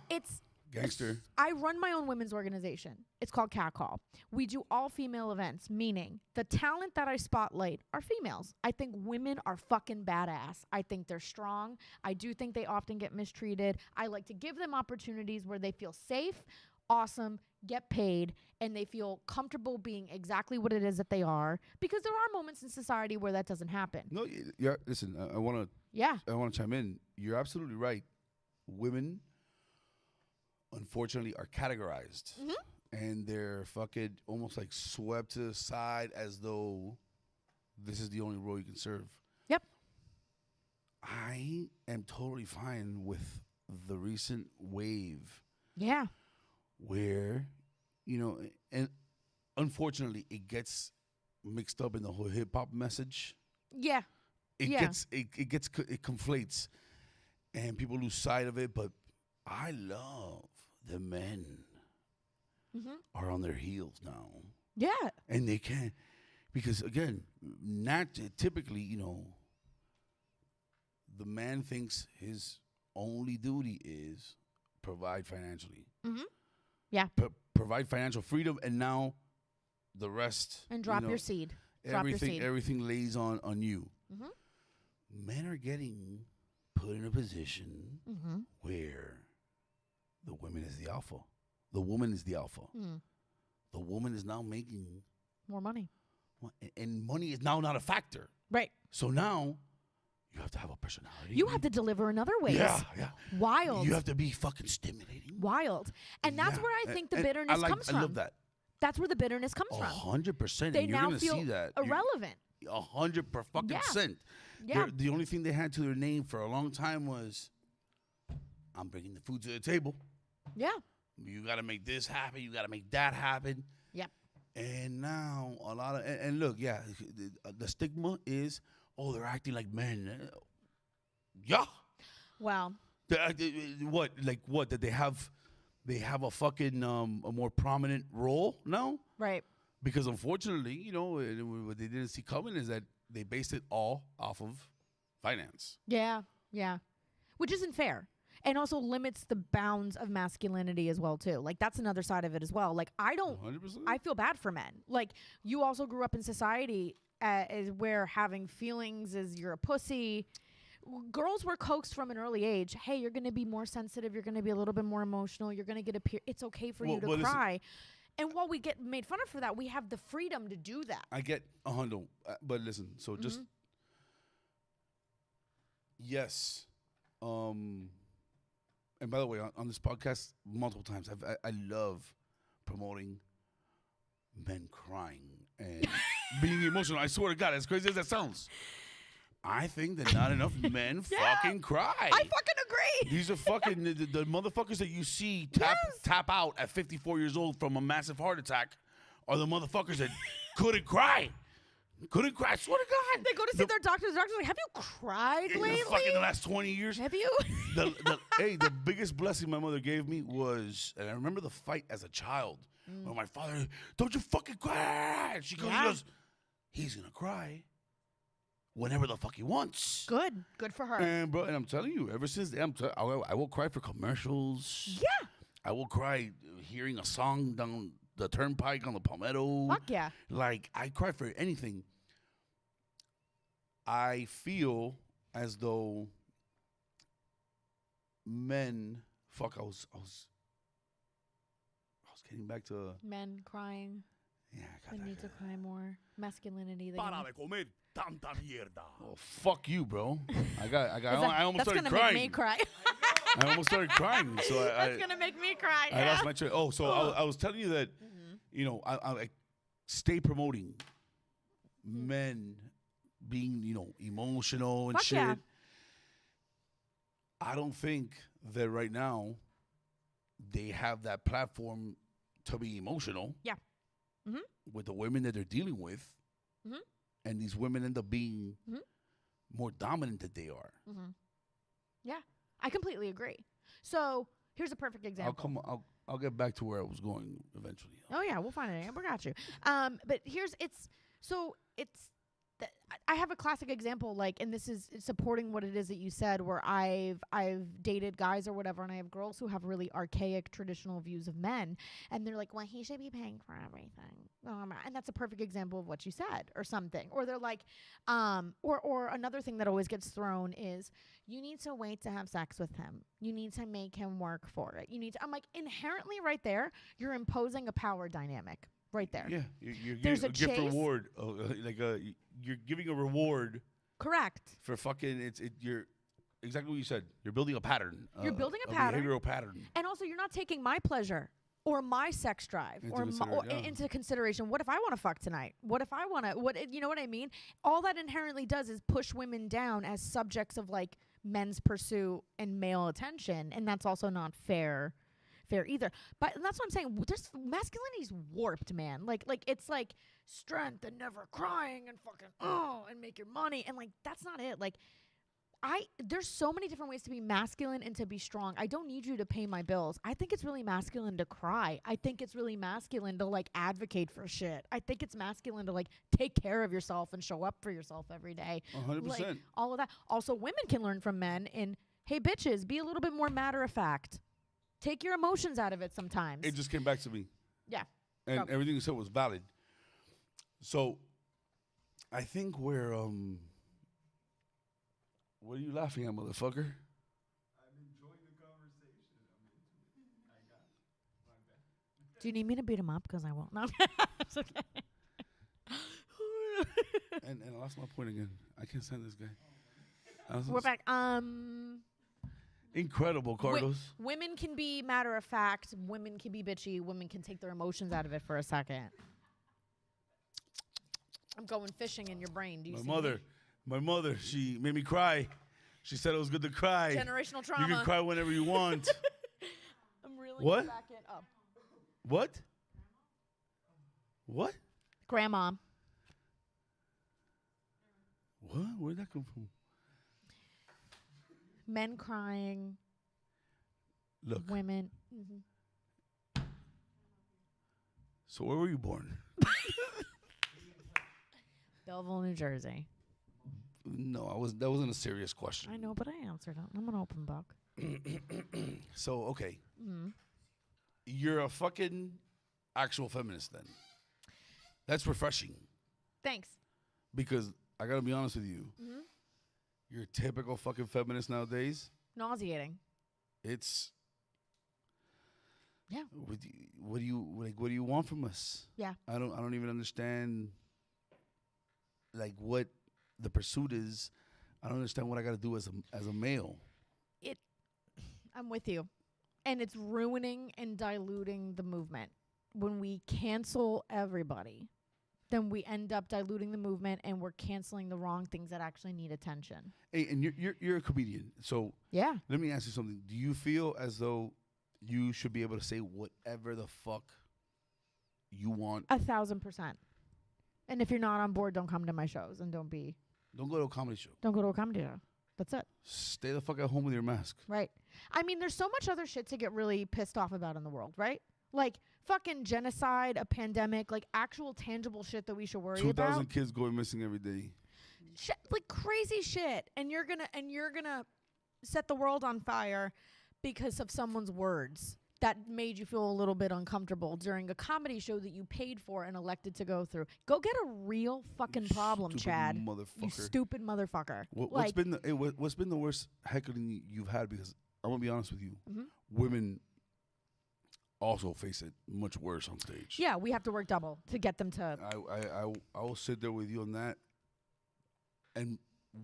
it's... Gangster. I run my own women's organization. It's called Cat Call. We do all female events, meaning the talent that I spotlight are females. I think women are fucking badass. I think they're strong. I do think they often get mistreated. I like to give them opportunities where they feel safe, awesome, get paid, and they feel comfortable being exactly what it is that they are, because there are moments in society where that doesn't happen. No, yeah. Listen, I want to chime in. You're absolutely right. Women, unfortunately, are categorized, and they're fucking almost like swept to the side as though this is the only role you can serve. Yep. I am totally fine with the recent wave. Yeah. Where, and unfortunately, it gets mixed up in the whole hip hop message. Yeah. It conflates, and people lose sight of it. But I love the men are on their heels now. Yeah. And they can, because again, not typically, the man thinks his only duty is provide financially. Yeah. Provide financial freedom, and now the rest. And drop your seed. Everything lays on you. Men are getting put in a position where the woman is the alpha. The woman is the alpha. The woman is now making more money. And money is now not a factor. Right. So now you have to have a personality. You have to deliver in other ways. Yeah. Wild. You have to be fucking stimulating. Wild. And that's where I think the bitterness comes from. I love that. That's where the bitterness comes from. 100%. They and you're now gonna feel see that. irrelevant. 100%. Yeah. The only thing they had to their name for a long time was, I'm bringing the food to the table. Yeah. You got to make this happen. You got to make that happen. Yep. And now a lot of, and look, the stigma is, they're acting like men. Yeah. Well. What? That they have a fucking a more prominent role now? Right. Because unfortunately, what they didn't see coming is that they based it all off of finance. Yeah. Which isn't fair. And also limits the bounds of masculinity as well, too. Like, that's another side of it as well. Like, 100%. I feel bad for men. Like, you also grew up in society where having feelings is you're a pussy. Girls were coaxed from an early age. Hey, you're going to be more sensitive. You're going to be a little bit more emotional. You're going to get it's okay for you to cry. And while we get made fun of for that, we have the freedom to do that. I get a hundo. But listen, so just, yes. And by the way, on this podcast, multiple times, I love promoting men crying and being emotional. I swear to God, as crazy as that sounds, I think that not enough men fucking cry. I fucking agree. These are fucking the motherfuckers that you see tap out at 54 years old from a massive heart attack are the motherfuckers that couldn't cry. Couldn't cry. I swear to God. They go to see their doctors. The doctor's like, have you cried lately? Fucking the last 20 years. Have you? The biggest blessing my mother gave me was, and I remember the fight as a child, when my father, don't you fucking cry. And she goes, he's going to cry whenever the fuck he wants. Good for her. And bro, and I'm telling you, ever since then, I will cry for commercials. Yeah. I will cry hearing a song down the turnpike on the Palmetto. Fuck yeah. Like, I cry for anything. I feel as though men, I was getting back to men crying. Yeah, I got need to cry more. Masculinity. Para de comer tanta mierda. Oh, fuck you, bro. I almost started that's crying. gonna make me cry. I almost started crying. So that's gonna make me cry. I lost my train. Oh, so I was telling you that, I stay promoting men being, emotional and Fuck shit. yeah. I don't think that right now they have that platform to be emotional. Yeah. With the women that they're dealing with. And these women end up being more dominant than they are. Yeah, I completely agree. So here's a perfect example. I'll get back to where I was going eventually. Oh yeah, we'll find it. We got you. But I have a classic example, and this is supporting what it is that you said, where I've dated guys or whatever, and I have girls who have really archaic traditional views of men, and they're like, well, he should be paying for everything. And that's a perfect example of what you said, or something. Or they're like, or another thing that always gets thrown is, you need to wait to have sex with him. You need to make him work for it. I'm like, inherently right there, you're imposing a power dynamic. Right there. Yeah, you're There's giving a gift reward, you're giving a reward. Correct. For fucking you're exactly what you said. You're building a pattern. You're building a pattern, behavioral pattern, and also you're not taking my pleasure or my sex drive into consideration. What if I want to fuck tonight? What if I want to? You know what I mean? All that inherently does is push women down as subjects of men's pursuit and male attention, and that's also not fair fair either. But that's what I'm saying. There's masculinity's warped, man. Like it's like strength and never crying and fucking and make your money, and like that's not it. Like there's so many different ways to be masculine and to be strong. I don't need you to pay my bills. I think it's really masculine to cry. I think it's really masculine to like advocate for shit. I think it's masculine to like take care of yourself and show up for yourself every day. 100%. Like, all of that. Also, women can learn from men in, hey, bitches, be a little bit more matter of fact. Take your emotions out of it sometimes. It just came back to me. Yeah. And everything you said was valid. So I think we're what are you laughing at, motherfucker? I'm enjoying the conversation. I'm into it. I got it. My bad. Do you need me to beat him up? Because I won't. No. It's okay. and I lost my point again. I can't stand this guy. We're back. Incredible, Carlos. Women can be matter of fact. Women can be bitchy. Women can take their emotions out of it for a second. I'm going fishing in your brain. Do you see me? My mother, she made me cry. She said it was good to cry. Generational trauma. You can cry whenever you want. I'm really What? back in. Oh. What? What? Grandma. What? Where'd that come from? Men crying. Look. Women. So where were you born? Belleville, New Jersey. No, that wasn't a serious question. I know, but I answered it. I'm an open book. So, okay. You're a fucking actual feminist then. That's refreshing. Thanks. Because I got to be honest with you. You're a typical fucking feminist nowadays. Nauseating. It's... Yeah. What do you want from us? Yeah. I don't even understand like what the pursuit is. I don't understand what I got to do as a male. I'm with you. And it's ruining and diluting the movement. When we cancel everybody, then we end up diluting the movement and we're canceling the wrong things that actually need attention. Hey, and you're a comedian. So yeah. Let me ask you something. Do you feel as though you should be able to say whatever the fuck you want? 1,000%. And if you're not on board, don't come to my shows and don't go to a comedy show. Don't go to a comedy show. That's it. Stay the fuck at home with your mask. Right. I mean, there's so much other shit to get really pissed off about in the world, right? Like fucking genocide, a pandemic, like actual tangible shit that we should worry about. 2,000 kids going missing every day. Shit, like crazy shit. And you're gonna set the world on fire because of someone's words that made you feel a little bit uncomfortable during a comedy show that you paid for and elected to go through. Go get a real fucking problem, Chad. You stupid motherfucker. What's been the worst heckling you've had? Because I'm gonna be honest with you, women also face it much worse on stage. Yeah, we have to work double to get them to. I will sit there with you on that. And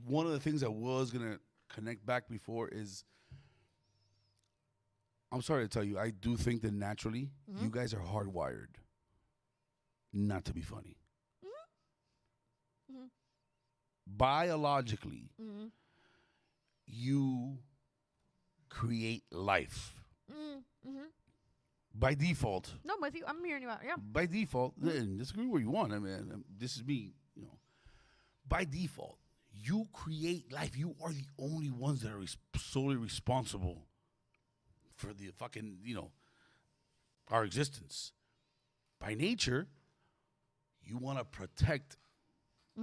one of the things I was gonna connect back before is, I'm sorry to tell you, I do think that naturally you guys are hardwired not to be funny. Biologically, you create life. By default. No, I'm with you. I'm hearing you out. Yeah. By default, then disagree where you want. I mean, this is me. By default, you create life. You are the only ones that are solely responsible for the fucking, our existence. By nature, you want to protect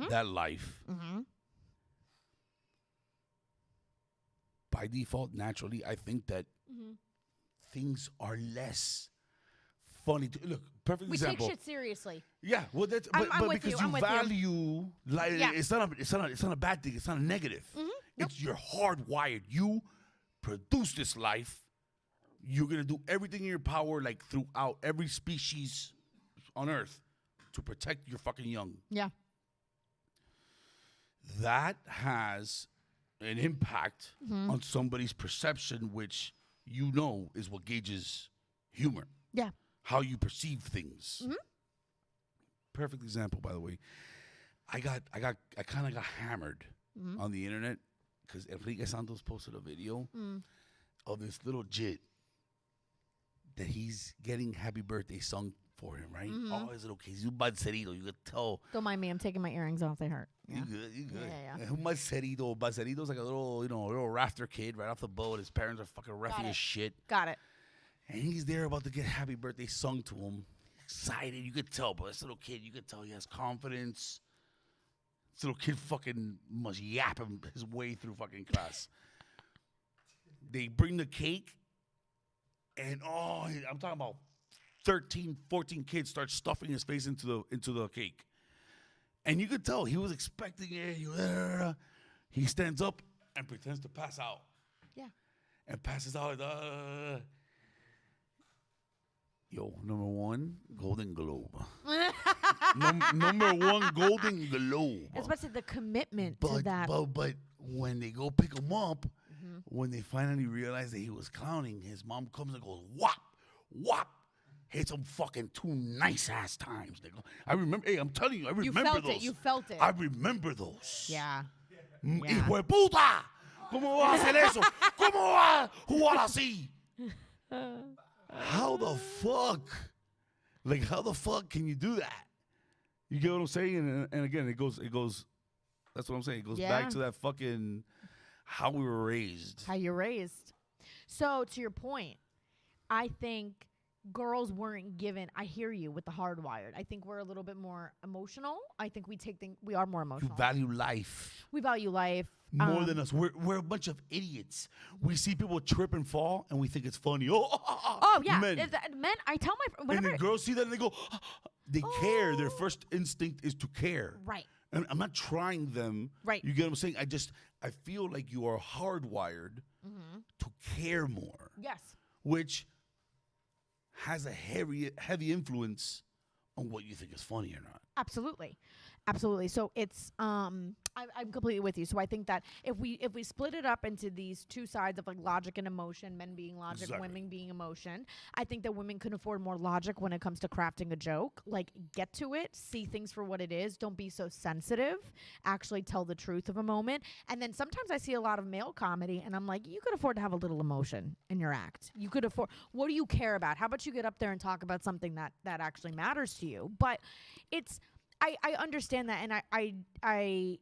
that life. By default, naturally, I think that things are less funny. Look, perfect example. We take shit seriously. Yeah, well, that's I'm with because you. you value life. It's not a bad thing. It's not a negative. It's you're hardwired. You produce this life. You're gonna do everything in your power, like throughout every species on Earth, to protect your fucking young. Yeah. That has an impact on somebody's perception, which is what gauges humor. Yeah. How you perceive things. Perfect example, by the way. I kind of got hammered on the internet because Enrique Santos posted a video of this little jit that he's getting happy birthday sung for him, right? Mhm. Oh, his little kids. You balserito. You could tell. Don't mind me. I'm taking my earrings off. They hurt. Yeah. You good. You good. Yeah. Un balserito. Balserito's like a little, a little rafter kid right off the boat. His parents are fucking roughy it. as shit. Got it. And he's there about to get happy birthday sung to him. Excited. You could tell, but this little kid, you could tell he has confidence. This little kid fucking must yap his way through fucking class. They bring the cake, and I'm talking about 13, 14 kids start stuffing his face into the cake. And you could tell he was expecting it. He stands up and pretends to pass out. Yeah. And passes out. Number one, Golden Globe. Number one, Golden Globe. Especially the commitment to that. But when they go pick him up, when they finally realize that he was clowning, his mom comes and goes, whop, whop. Hits him fucking 2 nice ass times. I remember, I'm telling you, I remember those. You felt it. I remember those. Yeah. Hijo de puta! ¿Cómo va a hacer eso? ¿Cómo va a jugar así? How the fuck? Like, how the fuck can you do that? You get what I'm saying? And again, it goes, that's what I'm saying. It goes back to that fucking how we were raised. How you're raised. So, to your point, I think girls weren't given, I hear you with the hardwired. I think we're a little bit more emotional. I think we are more You emotional. value life. We value life. More than us. We're a bunch of idiots. We see people trip and fall, and we think it's funny. Oh, yeah. Men. Men, I tell my... And then girls see that, and they go, they care. Their first instinct is to care. Right. And I'm not trying them. Right. You get what I'm saying? I feel like you are hardwired to care more. Yes. Which has a heavy influence on what you think is funny or not. Absolutely. So it's I'm completely with you. So I think that if we split it up into these two sides of like logic and emotion, men being logic, women being emotion, I think that women can afford more logic when it comes to crafting a joke. Like, get to it, see things for what it is, don't be so sensitive, actually tell the truth of a moment. And then sometimes I see a lot of male comedy and I'm like, you could afford to have a little emotion in your act. You could afford, what do you care about? How about you get up there and talk about something that actually matters to you? But it's, I understand that, and I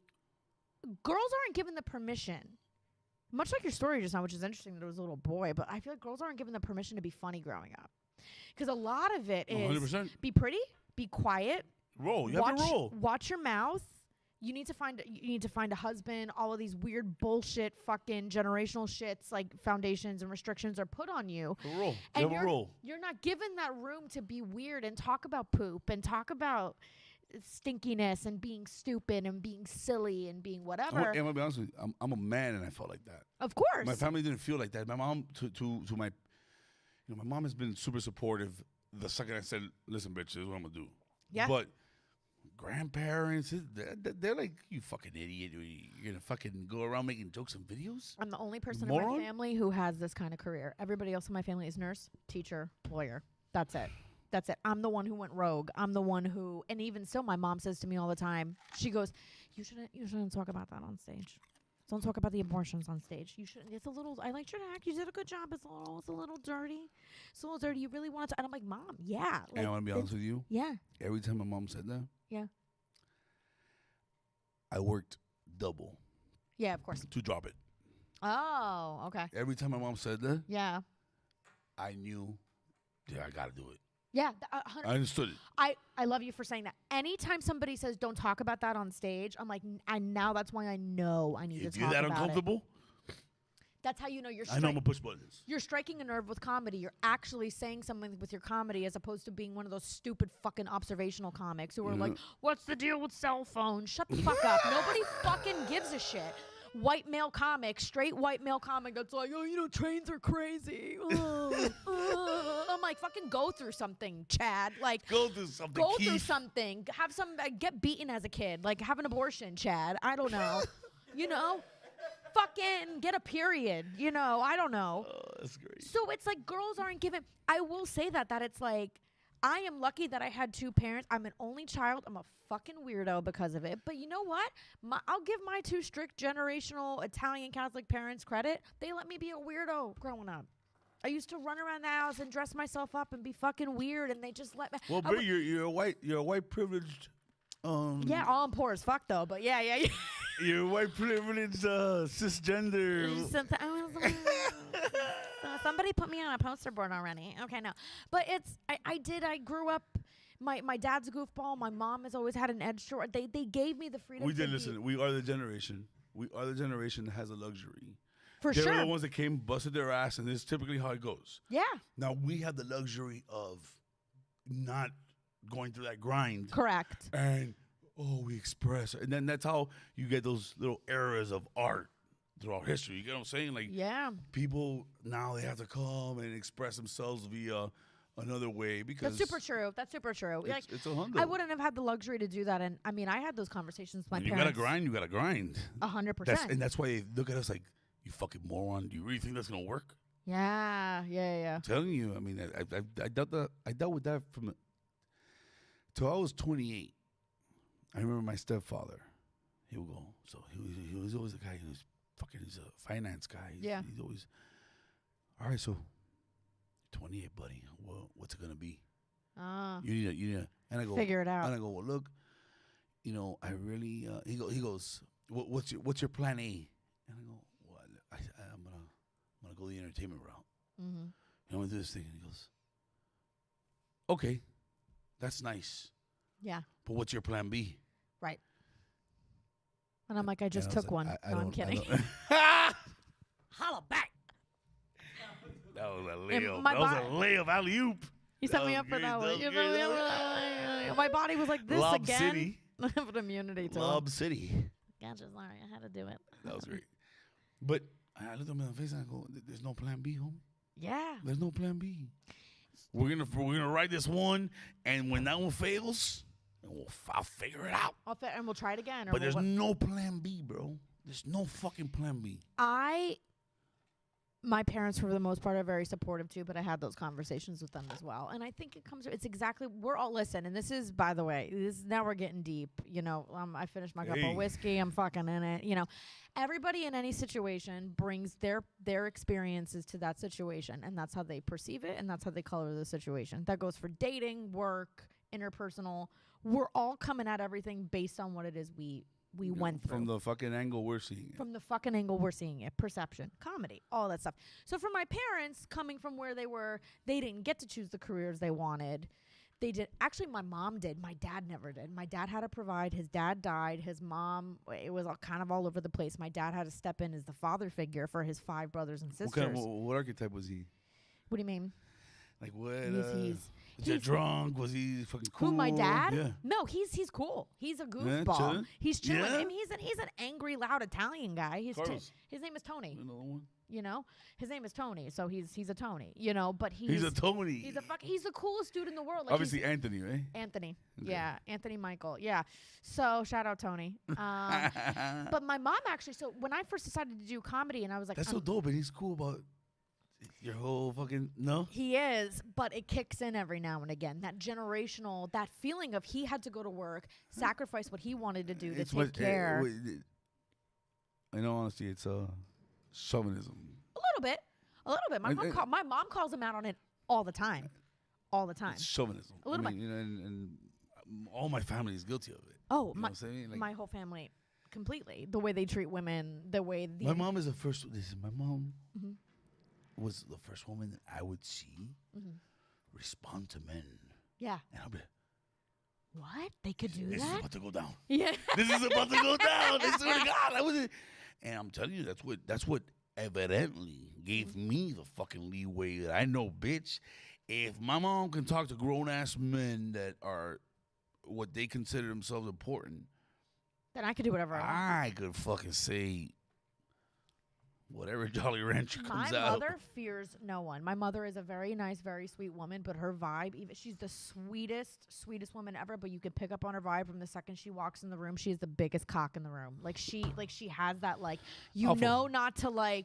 girls aren't given the permission, much like your story just now, which is interesting that it was a little boy, but I feel like girls aren't given the permission to be funny growing up. Because a lot of it is 100%. Be pretty, be quiet. Roll. You have to roll. Watch your mouth. You need to find a husband. All of these weird bullshit fucking generational shits like foundations and restrictions are put on you. Roll. And roll. You're not given that room to be weird and talk about poop and talk about stinkiness and being stupid and being silly and being whatever. I'm gonna be honest with you. I'm a man, and I felt like that. Of course. My family didn't feel like that. My mom, to my, my mom has been super supportive. The second I said, "Listen, bitch, this is what I'm gonna do." Yeah. But grandparents, they're like, "You fucking idiot! You're gonna fucking go around making jokes and videos." I'm the only person Moron? in my family who has this kind of career. Everybody else in my family is nurse, teacher, lawyer. That's it. I'm the one who went rogue. I'm the one who, and even still, my mom says to me all the time, she goes, you shouldn't talk about that on stage. Don't talk about the abortions on stage. You shouldn't. It's a little, I liked your act. You did a good job. It's a little dirty. It's a little dirty. You really want to, and I'm like, Mom, yeah. And I want to be honest with you. Yeah. Every time my mom said that. Yeah. I worked double. Yeah, of course. To drop it. Oh, okay. Every time my mom said that. Yeah. I knew, I got to do it. Yeah. I understood it. I love you for saying that. Anytime somebody says don't talk about that on stage, I'm like, now that's why I know I need to talk about it. If you're that uncomfortable, that's how you know you're I know I'm going to push buttons. You're striking a nerve with comedy. You're actually saying something with your comedy as opposed to being one of those stupid fucking observational comics who are like, what's the deal with cell phones? Shut the fuck up. Nobody fucking gives a shit. White male comic, straight white male comic that's like, oh, trains are crazy. I'm like, fucking go through something, Chad. Like, go through something. Through something. Have some, get beaten as a kid. Like, have an abortion, Chad. I don't know. Fucking get a period. I don't know. Oh, that's great. So it's like girls aren't given. I will say that it's like, I am lucky that I had 2 parents. I'm an only child. I'm a fucking weirdo because of it. But you know what? I'll give my 2 strict generational Italian Catholic parents credit. They let me be a weirdo growing up. I used to run around the house and dress myself up and be fucking weird, and they just let me. Well, Bri, you're a white privileged. Yeah, all I'm poor as fuck though. But yeah. You're a white privileged cisgender. Somebody put me on a poster board already. Okay, no, but I grew up. My dad's a goofball. My mom has always had an edge to her. They gave me the freedom. We did listen. We are the generation. We are the generation that has a luxury. For they sure. were the ones that came, busted their ass, and this is typically how it goes. Yeah. Now we have the luxury of not going through that grind. Correct. And we express, and then that's how you get those little eras of art throughout history. You get what I'm saying? Like, yeah, people now they have to come and express themselves via another way because that's super true. That's super true. It's a hundo. I wouldn't have had the luxury to do that, and I mean, I had those conversations with my You parents. You gotta grind. 100%. And that's why they look at us like, you fucking moron. Do you really think that's gonna work? Yeah. I'm telling you. I mean, I dealt with that from till I was 28. I remember my stepfather. He would go. So he was always a guy who's he's a finance guy. He's always, all right, so 28, buddy. Well, what's it gonna be? You need a, and I go figure it out. And I go, well, look, I really. He goes, what's your plan A? And I go, well, I'm gonna go the entertainment route. Mm-hmm. I'm gonna do this thing. And he goes, okay, that's nice. Yeah. But what's your plan B? Right. And I'm like, I just took one. No, I'm kidding. Holla back. That was a layup. That was a layup. Alley-oop. You set me up for that one. You set me up for that. My body was like this Lob again. City. I have an immunity to Lob City. Gotcha, sorry. I had to do it. That was great. But I looked at him in the face and I go, there's no plan B, homie. Yeah. There's no plan B. We're gonna write this one, and when that one fails, I'll figure it out. And we'll try it again. But there's no plan B, bro. There's no fucking plan B. My parents, for the most part, are very supportive too, but I had those conversations with them as well. And I think it's exactly, we're all, listen, and this is, by the way, now we're getting deep. I finished my cup of whiskey. I'm fucking in it. Everybody in any situation brings their experiences to that situation, and that's how they perceive it, and that's how they color the situation. That goes for dating, work, interpersonal. We're all coming at everything based on what it is we went through. From the fucking angle we're seeing it. From the fucking angle we're seeing it. Perception, comedy, all that stuff. So for my parents, coming from where they were, they didn't get to choose the careers they wanted. They did. Actually, my mom did. My dad never did. My dad had to provide. His dad died. His mom, it was kind of all over the place. My dad had to step in as the father figure for his 5 brothers and sisters. What archetype was he? What do you mean? Like what? Was he's he drunk? Was he fucking cool? Who, my dad? Yeah. No, he's cool. He's a goofball. Chillin'? He's chilling. Yeah? I mean, he's an angry, loud Italian guy. His name is Tony. Another one? His name is Tony, so he's a Tony. But he's a Tony. He's the coolest dude in the world. Like, obviously Anthony, right? Anthony. Okay. Yeah, Anthony Michael. Yeah. So shout out Tony. But my mom actually. So when I first decided to do comedy, and I was like, that's so dope, and he's cool about your whole fucking no. He is, but it kicks in every now and again. That generational, that feeling of he had to go to work, sacrifice what he wanted to do to take care. In all honesty, it's chauvinism. A little bit. My mom calls him out on it all the time. It's chauvinism. A little bit. And all my family is guilty of it. Oh, you know what I'm saying? Like, my whole family, completely. The way they treat women, the way my mom is the first. My mom Mm-hmm. was the first woman that I would see respond to men. Yeah. And I'll be like, what? They could do this that? is about to go down. Yeah. This is about to go down. I swear to God, I was. And I'm telling you, that's what evidently gave me the fucking leeway that I know, bitch. If my mom can talk to grown ass men that are what they consider themselves important, then I could do whatever I want. I could fucking say whatever Jolly Rancher comes out. My mother fears no one. My mother is a very nice, very sweet woman, but her vibe, she's the sweetest woman ever, but you could pick up on her vibe from the second she walks in the room. She's the biggest cock in the room. She has that, alpha. Not to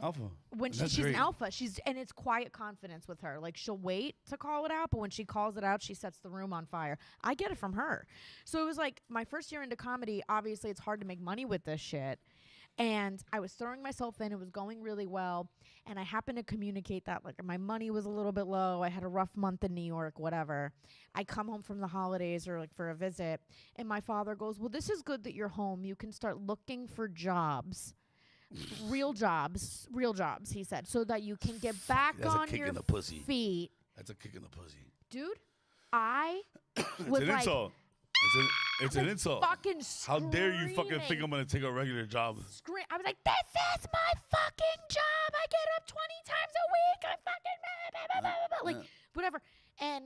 Alpha. When she's an alpha, and it's quiet confidence with her. She'll wait to call it out, but when she calls it out, she sets the room on fire. I get it from her. So it was my first year into comedy, obviously it's hard to make money with this shit. And I was throwing myself in. It was going really well. And I happened to communicate that, like, my money was a little bit low. I had a rough month in New York, whatever. I come home from the holidays or, like, for a visit. And my father goes, well, this is good that you're home. You can start looking for jobs. Real jobs, he said, so that you can get back on your feet. That's a kick in the pussy. Dude, I It's was an like, insult. It's an insult. fucking How dare you fucking think screaming. I'm going to take a regular job? I was like, this is my fucking job. I get up 20 times a week. I fucking like whatever. And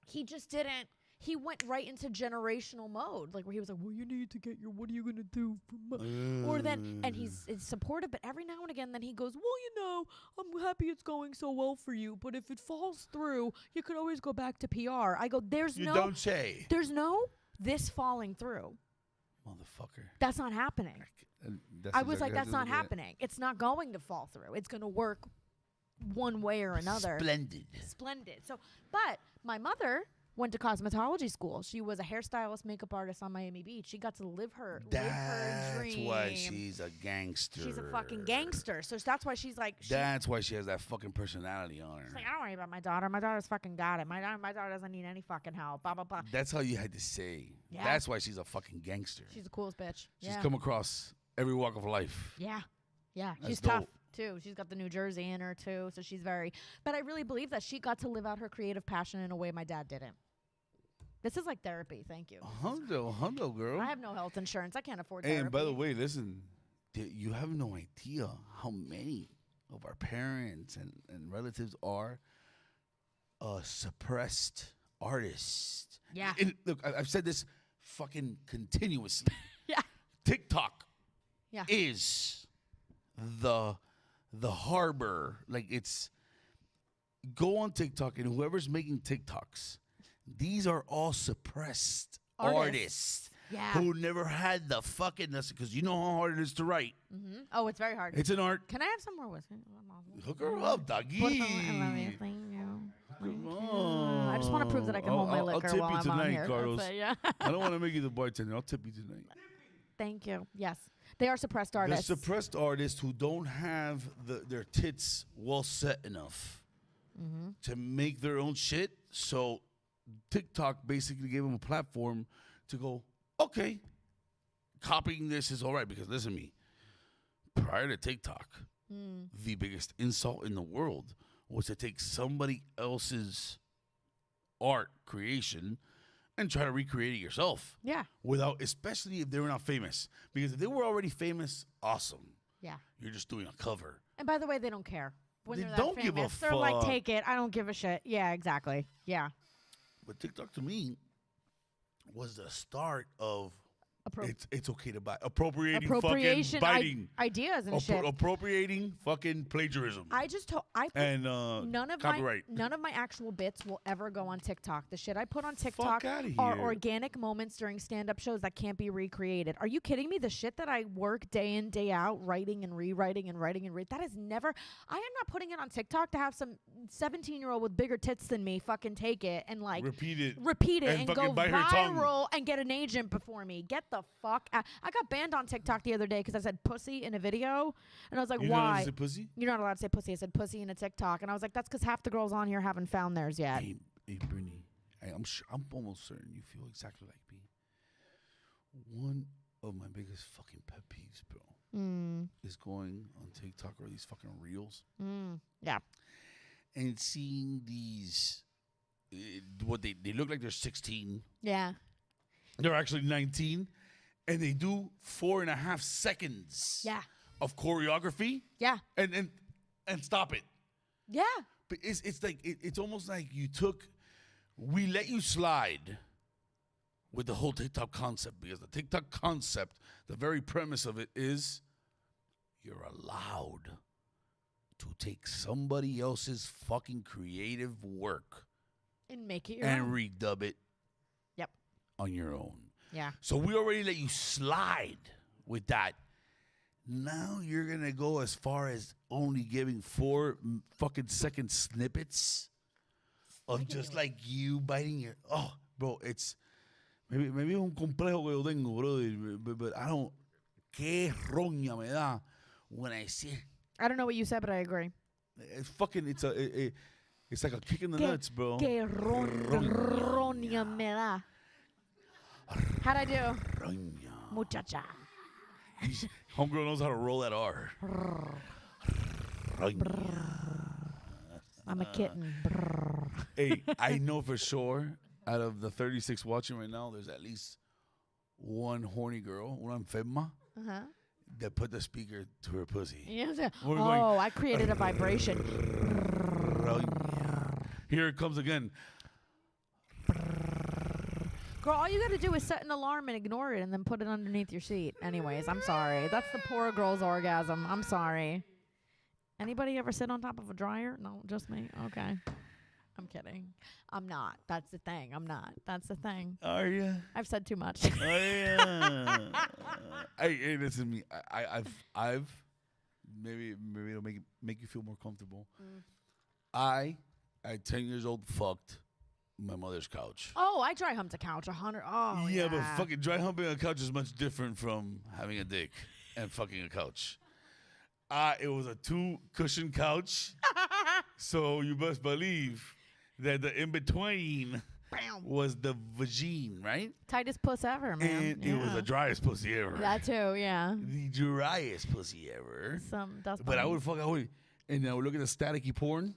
he just didn't. He went right into generational mode, like where he was like, well, you need to get your, what are you going to do? Or then, and he's supportive, but every now and again, then he goes, well, you know, I'm happy it's going so well for you, but if it falls through, you could always go back to PR. I go, there's don't say. There's no this falling through. Motherfucker. That's not happening. I was like, that's not happening. It's not going to fall through. It's going to work one way or another. Splendid. So, but my mother went to cosmetology school. She was a hairstylist, makeup artist on Miami Beach. She got to live her dream. That's why she's a gangster. She's a fucking gangster. So that's why she's like. That's why she has that fucking personality on her. She's like, I don't worry about my daughter. My daughter's fucking got it. My daughter doesn't need any fucking help. Blah blah blah. That's how you had to say. Yeah. That's why she's a fucking gangster. She's the coolest bitch. She's come across every walk of life. Yeah. That's She's dope. tough too. She's got the New Jersey in her too. So she's very. But I really believe that she got to live out her creative passion in a way my dad didn't. This is like therapy. Thank you. Hundo, girl. I have no health insurance. I can't afford therapy. And by the way, listen, you have no idea how many of our parents and relatives are suppressed artists. Yeah. And look, I've said this fucking continuously. Yeah. TikTok Yeah. is the harbor. Like, it's, go on TikTok, and whoever's making TikToks, these are all suppressed artists Yeah. who never had the fucking, because you know how hard it is to write. Mm-hmm. Oh, it's very hard. It's an art. Can I have some more whiskey? Hook her up, doggy. I love you. Thank you. Come on. I just want to prove that I can hold my liquor I'll tip while you I'm tonight, on here. Carlos. That's it, yeah. I don't want to make you the bartender. I'll tip you tonight. Thank you. Yes. They are suppressed artists. The suppressed artists who don't have their tits well set enough to make their own shit. So TikTok basically gave them a platform to go, okay, copying this is all right. Because listen to me, prior to TikTok, the biggest insult in the world was to take somebody else's art creation and try to recreate it yourself. Yeah. Without, especially if they were not famous. Because if they were already famous, awesome. Yeah. You're just doing a cover. And by the way, they don't care. When They they're don't that give a famous, they're like, fuck. take it. I don't give a shit. Yeah, exactly. Yeah. But TikTok to me was the start of it's okay to buy. Appropriating fucking biting. Ideas and shit. Appropriating fucking plagiarism. I just told and none of copyright. none of my actual bits will ever go on TikTok. The shit I put on TikTok outta are here. organic moments during stand-up shows that can't be recreated. Are you kidding me? The shit that I work day in, day out, writing and rewriting and writing and that is never. I am not putting it on TikTok to have some 17-year-old with bigger tits than me fucking take it and like repeat it and go fucking bite her tongue. viral and get an agent before me. Get the fuck out. I got banned on TikTok the other day because I said pussy in a video, and I was like, You're why? not allowed to say pussy? You're not allowed to say pussy. I said pussy in a TikTok, and I was like, that's because half the girls on here haven't found theirs yet. Hey, Brittany, I'm almost certain you feel exactly like me. One of my biggest fucking pet peeves, bro, is going on TikTok or these fucking reels. Yeah. And seeing these, what they look like they're 16. Yeah. They're actually 19. And they do 4.5 seconds of choreography. Yeah. And stop it. Yeah. But it's like it's almost like we let you slide with the whole TikTok concept, because the TikTok concept, the very premise of it is you're allowed to take somebody else's fucking creative work And make it your own. redub it on your own. Yeah. So we already let you slide with that. Now you're going to go as far as only giving 4 fucking second snippets of just like you biting your... Oh, bro, it's... Maybe un complejo que yo tengo, brother, but I don't... qué roña me da when I see. I don't know what you said, but I agree. It's fucking. It's like a kick in the nuts, bro. Que roña me da. How'd I do? Roña. Muchacha. Homegirl knows how to roll that R. I'm a kitten. Hey, I know for sure, out of the 36 watching right now, there's at least one horny girl, una enferma, that put the speaker to her pussy. Yeah. We're Oh, going, I created a vibration. Here it comes again. Girl, all you gotta do is set an alarm and ignore it and then put it underneath your seat. Anyways, I'm sorry. That's the poor girl's orgasm. I'm sorry. Anybody ever sit on top of a dryer? No, just me? Okay. I'm kidding. I'm not. That's the thing. I'm not. That's the thing. Are you? I've said too much. Oh, yeah. Hey, listen to me. I've maybe it'll make you feel more comfortable. I, at 10 years old, fucked my mother's couch. Oh, I dry humped a couch 100. Oh, yeah. Yeah, but fucking dry humping a couch is much different from having a dick and fucking a couch. It was a 2-cushion couch, so you must believe that the in-between was the vagine, right? Tightest puss ever, man. And it was the driest pussy ever. That too, yeah. The driest pussy ever. Some dust But I would and I would look at the staticky porn.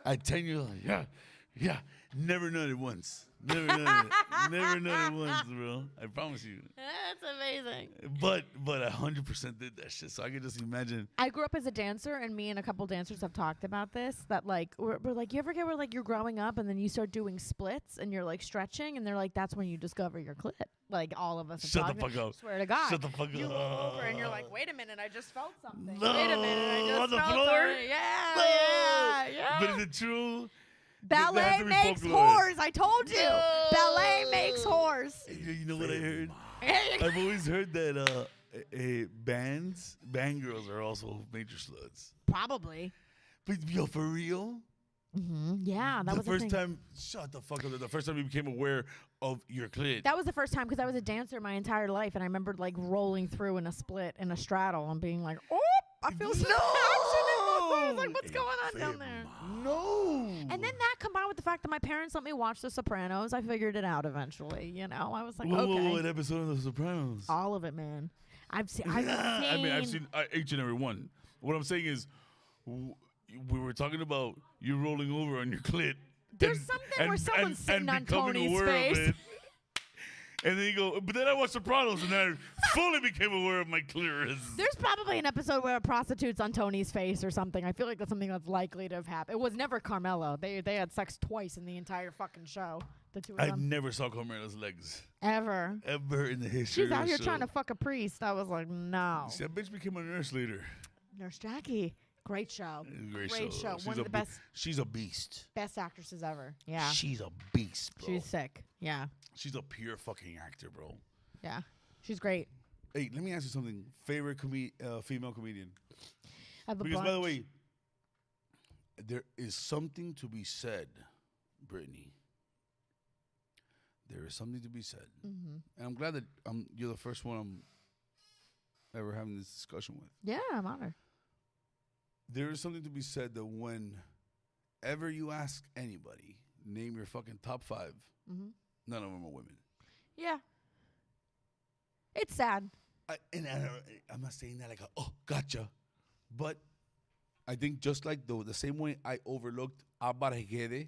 At 10 years old, yeah. Never nutted once. Never nutted once, bro. I promise you. That's amazing. But 100% did that shit. So I could just imagine. I grew up as a dancer, and me and a couple dancers have talked about this. That like we're like, you ever get where like you're growing up and then you start doing splits and you're like stretching, and they're like, that's when you discover your clit. Like all of us. Shut the fuck up. Swear to God. Shut the fuck You up. look over and you're like, wait a minute, I just felt something. No, Wait a minute, I just on the felt floor? something. Yeah. But is it true? Ballet That has to be makes folklore. whores. I told you. Ballet makes whores. You know what I heard? I've always heard that band girls are also major sluts. Probably. But yo, for real? Yeah, that was the first thing. time. Shut the fuck up! The first time you became aware of your clit. That was the first time because I was a dancer my entire life, and I remember like rolling through in a split in a straddle and being like, "Oh, I feel some action." I was like, "What's going on down there?" No. And then that combined with the fact that my parents let me watch The Sopranos, I figured it out eventually. You know, I was like, Whoa, okay, what episode of The Sopranos? all of it, man. I've seen. I mean, I've seen each and every one. What I'm saying is, we were talking about you rolling over on your clit. There's something where someone's sitting on becoming Tony's aware of face. it. And then you go, but then I watched Sopranos and I fully became aware of my clitoris. There's probably an episode where a prostitute's on Tony's face or something. I feel like that's something that's likely to have happened. It was never Carmelo. They had sex twice in the entire fucking show. The two of I them. never saw Carmela's legs. Ever. Ever in the history She's out of here the trying show. to fuck a priest. I was like, no. See, that bitch became a nurse later. Nurse Jackie. Great show. Great show. She's One of the best She's a beast. best actresses ever. Yeah. She's a beast, bro. She's sick. Yeah. She's a pure fucking actor, bro. Yeah. She's great. Hey, let me ask you something. Favorite female comedian? I have a Because, bunch. by the way, there is something to be said, Brittany. There is something to be said. Mhm. And I'm glad that you're the first one I'm ever having this discussion with. Yeah, I'm honored. There is something to be said that whenever you ask anybody, name your fucking top 5, none of them are women. Yeah. It's sad. I'm not saying that like, gotcha. But I think just like the same way I overlooked Abarajede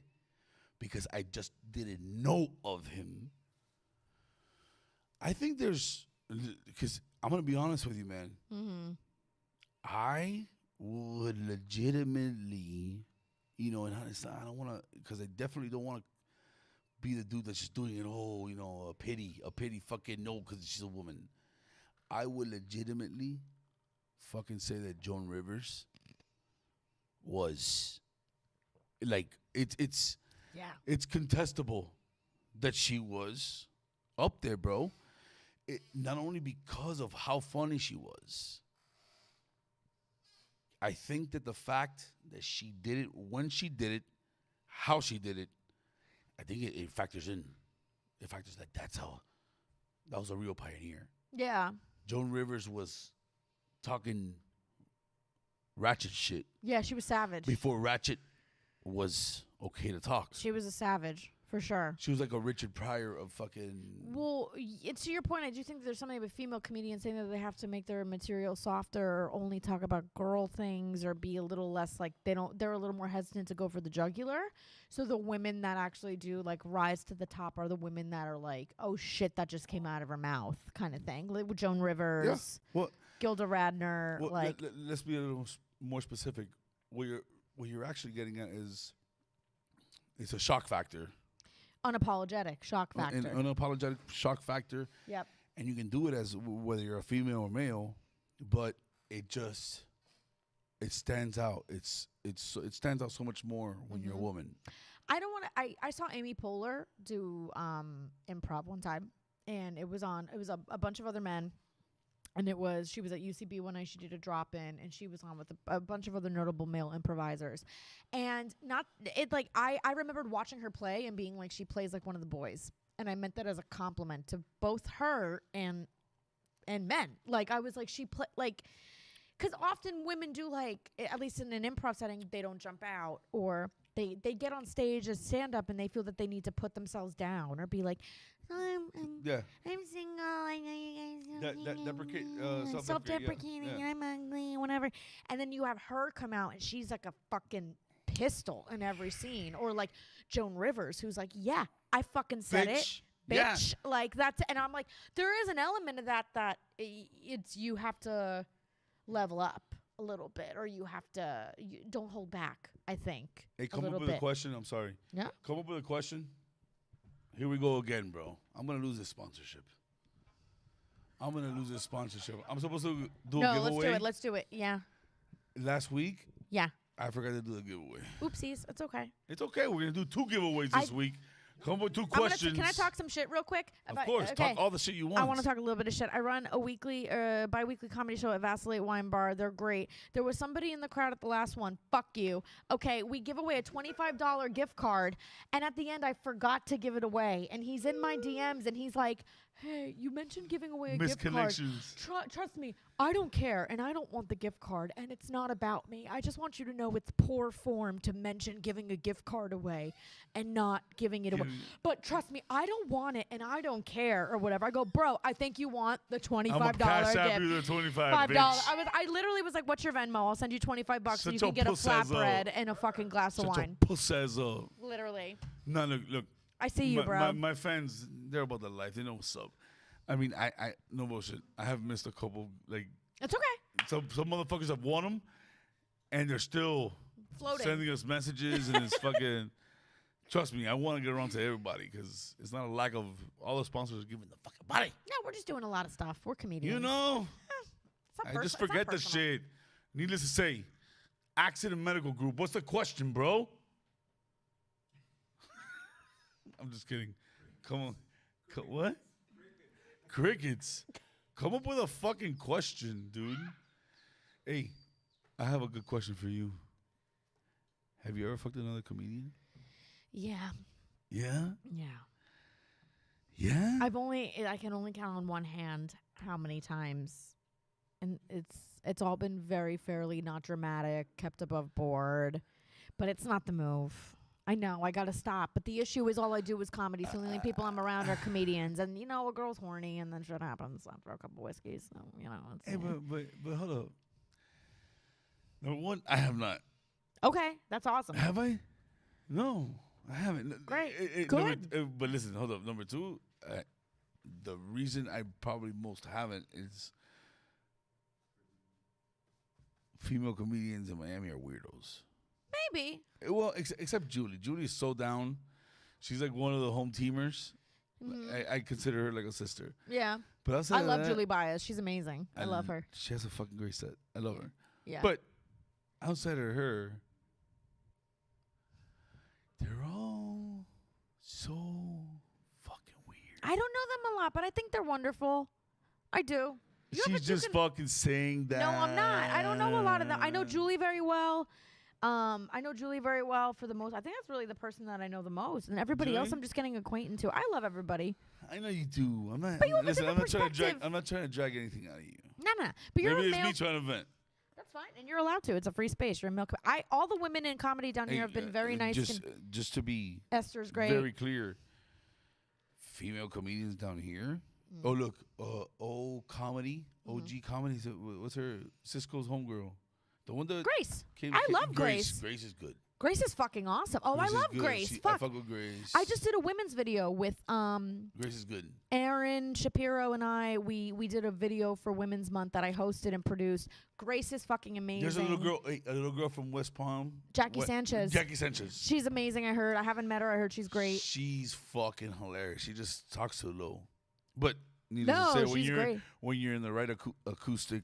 because I just didn't know of him, I think because I'm going to be honest with you, man. I would legitimately, and I don't want to, because I definitely don't want to be the dude that's just doing it, a pity fucking no, because she's a woman. I would legitimately fucking say that Joan Rivers was, like, it's contestable that she was up there, bro. Not only because of how funny she was, I think that the fact that she did it, when she did it, how she did it, I think it factors in. It factors like that's how that was a real pioneer. Yeah. Joan Rivers was talking ratchet shit Yeah, she was savage. before ratchet was okay to talk. She was a savage, for sure. She was like a Richard Pryor of fucking. Well, to your point, I do think there's something with female comedians saying that they have to make their material softer or only talk about girl things or be a little less like they're a little more hesitant to go for the jugular. So the women that actually do like rise to the top are the women that are like, oh shit, that just came out of her mouth kind of thing. Like with Joan Rivers, Well, Gilda Radner, well like let's be a little more specific. What you're actually getting at is it's a shock factor. unapologetic shock factor. An unapologetic shock factor. Yep. And you can do it as whether you're a female or male, but it stands out. It stands out so much more when you're a woman. I don't want to. I saw Amy Poehler do improv one time, and it was a bunch of other men, and she was at UCB one night. She did a drop in, and she was on with a bunch of other notable male improvisers, and I remembered watching her play and being like, she plays like one of the boys, and I meant that as a compliment to both her and men. Like I was like, she play like. Because often women do, like, at least in an improv setting, they don't jump out, or they get on stage as stand-up and they feel that they need to put themselves down or be like, I'm single, I know you guys self-deprecating, yeah. I'm ugly, whatever. And then you have her come out and she's like a fucking pistol in every scene. Or like Joan Rivers, who's like, yeah, I fucking said it. Bitch. Yeah. Like, that's, and I'm like, there is an element of that it's, you have to level up a little bit, or you have to don't hold back, I think. Hey, come up with a question. I'm sorry. Yeah. Come up with a question. Here we go again, bro. I'm gonna lose this sponsorship. I'm supposed to do a giveaway. Let's do it. Yeah. Last week, Yeah. I forgot to do the giveaway. Oopsies. It's okay. It's okay. We're gonna do 2 giveaways this week. Come up with 2 questions. Can I talk some shit real quick? Of course. Okay. Talk all the shit you want. I want to talk a little bit of shit. I run a bi-weekly comedy show at Vacillate Wine Bar. They're great. There was somebody in the crowd at the last one. Fuck you. Okay, we give away a $25 gift card, and at the end, I forgot to give it away. And he's in my DMs, and he's like, hey, you mentioned giving away a gift card. Misconnections. Trust me, I don't care, and I don't want the gift card, and it's not about me. I just want you to know it's poor form to mention giving a gift card away and not giving it away. But trust me, I don't want it, and I don't care, or whatever. I go, bro, I think you want the $25 I'm gonna cash gift. out you the $25, $5. bitch. I literally was like, what's your Venmo? I'll send you $25 so Such you can a get a puss ass flatbread and a fucking glass of Such wine. a puss ass up. Literally. No, look. I see you, bro. My fans, they're about the life. They know what's up. I mean, I no bullshit. I have missed a couple. Like, It's okay. some motherfuckers have won them, and they're still Floating. sending us messages, and it's fucking. Trust me, I want to get around to everybody because it's not a lack of all the sponsors are giving the fucking body. No, we're just doing a lot of stuff. We're comedians. You know, It's not I just it's not forget the personal. shit. Needless to say, Accident Medical Group. What's the question, bro? I'm just kidding. Come on. What? Crickets. Come up with a fucking question, dude. Hey, I have a good question for you. Have you ever fucked another comedian? Yeah. Yeah? Yeah. Yeah? I can only count on one hand how many times, and it's all been very fairly not dramatic, kept above board, but it's not the move. I know, I gotta stop. But the issue is all I do is comedy, so the only people I'm around are comedians, and you know, a girl's horny, and then shit happens after a couple whiskeys. So you know, it's Hey, but hold up. Number one, I have not. okay. That's awesome. Have I? No, I haven't. Great. Good. But listen, hold up. Number two, the reason I probably most haven't is female comedians in Miami are weirdos. Maybe. Well, except Julie. Julie is so down. She's like one of the home teamers. I consider her like a sister. Yeah. But outside I of love that, Julie Baez. She's amazing. I love her. She has a fucking great set. I love her. Yeah. But outside of her, they're all so fucking weird. I don't know them a lot, but I think they're wonderful. I do. She's just fucking saying that. No, I'm not. I don't know a lot of them. I know Julie very well. I know Julie very well for the most. I think that's really the person that I know the most, and everybody else Julie? I'm just getting acquainted to. I love everybody. I know you do. I'm not. But you have a listen, I'm different not trying to drag. perspective. I'm not trying to drag anything out of you. Nah. But you're Maybe a it's male. me trying to vent. That's fine, and you're allowed to. It's a free space. You're a male. All the women in comedy down here have been very nice. Just to be Esther's great. very clear, female comedians down here. Oh look, comedy, OG comedy. What's her Cisco's homegirl? The one that Grace. came. I love Grace. Grace is good. Grace is fucking awesome. Oh, Grace I is love good. Grace. I Fuck. fuck with Grace. I just did a women's video with Grace is good. Aaron Shapiro and I. We did a video for Women's Month that I hosted and produced. Grace is fucking amazing. There's a little girl from West Palm. Jackie Sanchez. Jackie Sanchez. She's amazing. I heard. I haven't met her. I heard she's great. She's fucking hilarious. She just talks too low, but needless to say, she's great. when you're in the right acoustic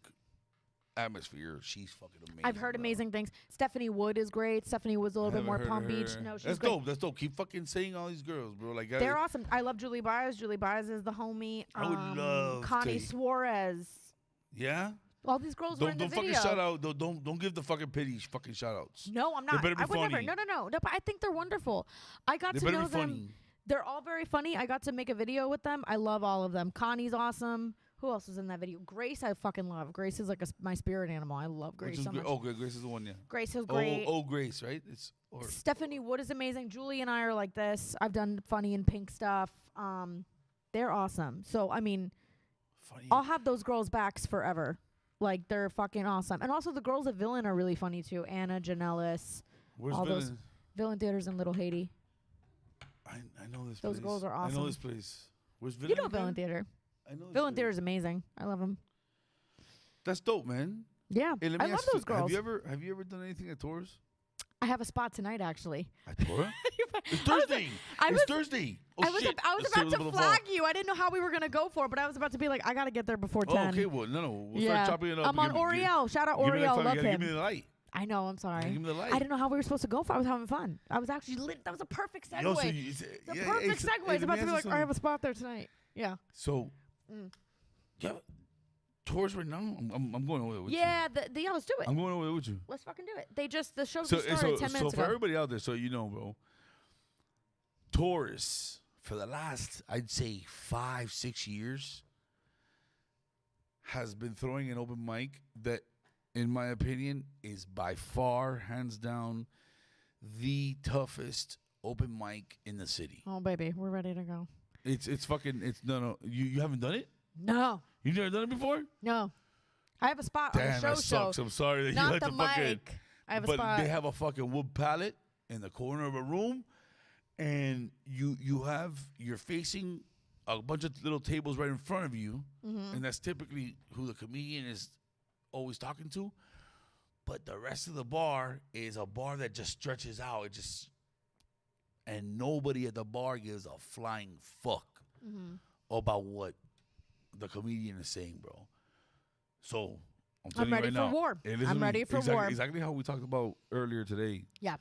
atmosphere, she's fucking amazing. I've heard bro. amazing things. Stephanie Wood is great. Stephanie Wood's a little bit Haven't more heard Palm of Beach. her. No, she's That's great. dope. That's dope. Keep fucking saying all these girls, bro. Like They're awesome. I love Julie Baez. Julie Baez is the homie. I would love Connie to- Suarez. Yeah. All these girls were in the Don't fucking video. shout out. Don't give the fucking pity fucking shout outs. No, I'm They not. better be I would never. funny. No. But I think they're wonderful. I got They to better know be them. funny. They're all very funny. I got to make a video with them. I love all of them. Connie's awesome. Who else was in that video? Grace, I fucking love. Grace is like my spirit animal. I love Which Grace is so great. much. Oh, Grace is the one. Yeah. Grace is great. Grace, right? Stephanie Wood is amazing. Julie and I are like this. I've done funny and pink stuff. They're awesome. So I mean, funny. I'll have those girls' backs forever. Like they're fucking awesome. And also the girls at Villain are really funny too. Anna, Janellis, Where's all Villain? those Villain Theaters in Little Haiti. I know this. Those place. girls are I know awesome. this place. Where's Villain? You know again? Villain Theater. I know. this Villain place. Theater is amazing. I love them. That's dope, man. Yeah, Hey, let I me love ask you, those girls. Have you ever done anything at Taurus? I have a spot tonight actually. At Taurus? It's I was- Thursday. I It's was- Thursday. Oh I was shit. I was Let's about see to what's gonna fall. flag you. I didn't know how we were gonna go for it, but I was about to be like, I gotta get there before Oh, 10. okay. Well, no. We'll Yeah, start chopping it up. I'm on Give me- Oriel. Shout out give me that Oriel. fucking- Love Give me him. the light. I know. I'm sorry. Give me the light. I didn't know how we were supposed to go for. I was having fun. I was actually lit. That was a perfect segue. Yo, so the perfect segue. It's about to be like, I have a spot there tonight. Yeah. So, Mm. yeah, Taurus right now. I'm going over there with you. Yeah. Yeah. Let's do it. I'm going over there with you. Let's fucking do it. The show So, just started 10 so minutes for ago. everybody out there, so you know, bro, Taurus for the last, I'd say 5-6 years, has been throwing an open mic that, in my opinion, is by far, hands down, the toughest open mic in the city. Oh baby, we're ready to go. It's fucking. It's no. You haven't done it. No. You've never done it before. No. I have a spot on Damn, the show. that sucks. I'm sorry that you Not had the to fucking. mic. I have a But spot. they have a fucking wood pallet in the corner of a room, and you're facing a bunch of little tables right in front of you, Mm-hmm. and that's typically who the comedian is always talking to. But the rest of the bar is a bar that just stretches out. And nobody at the bar gives a flying fuck Mm-hmm. about what the comedian is saying, bro. So I'm I'm telling ready you for right now, war. it is I'm ready for war. Exactly how we talked about earlier today. Yeah.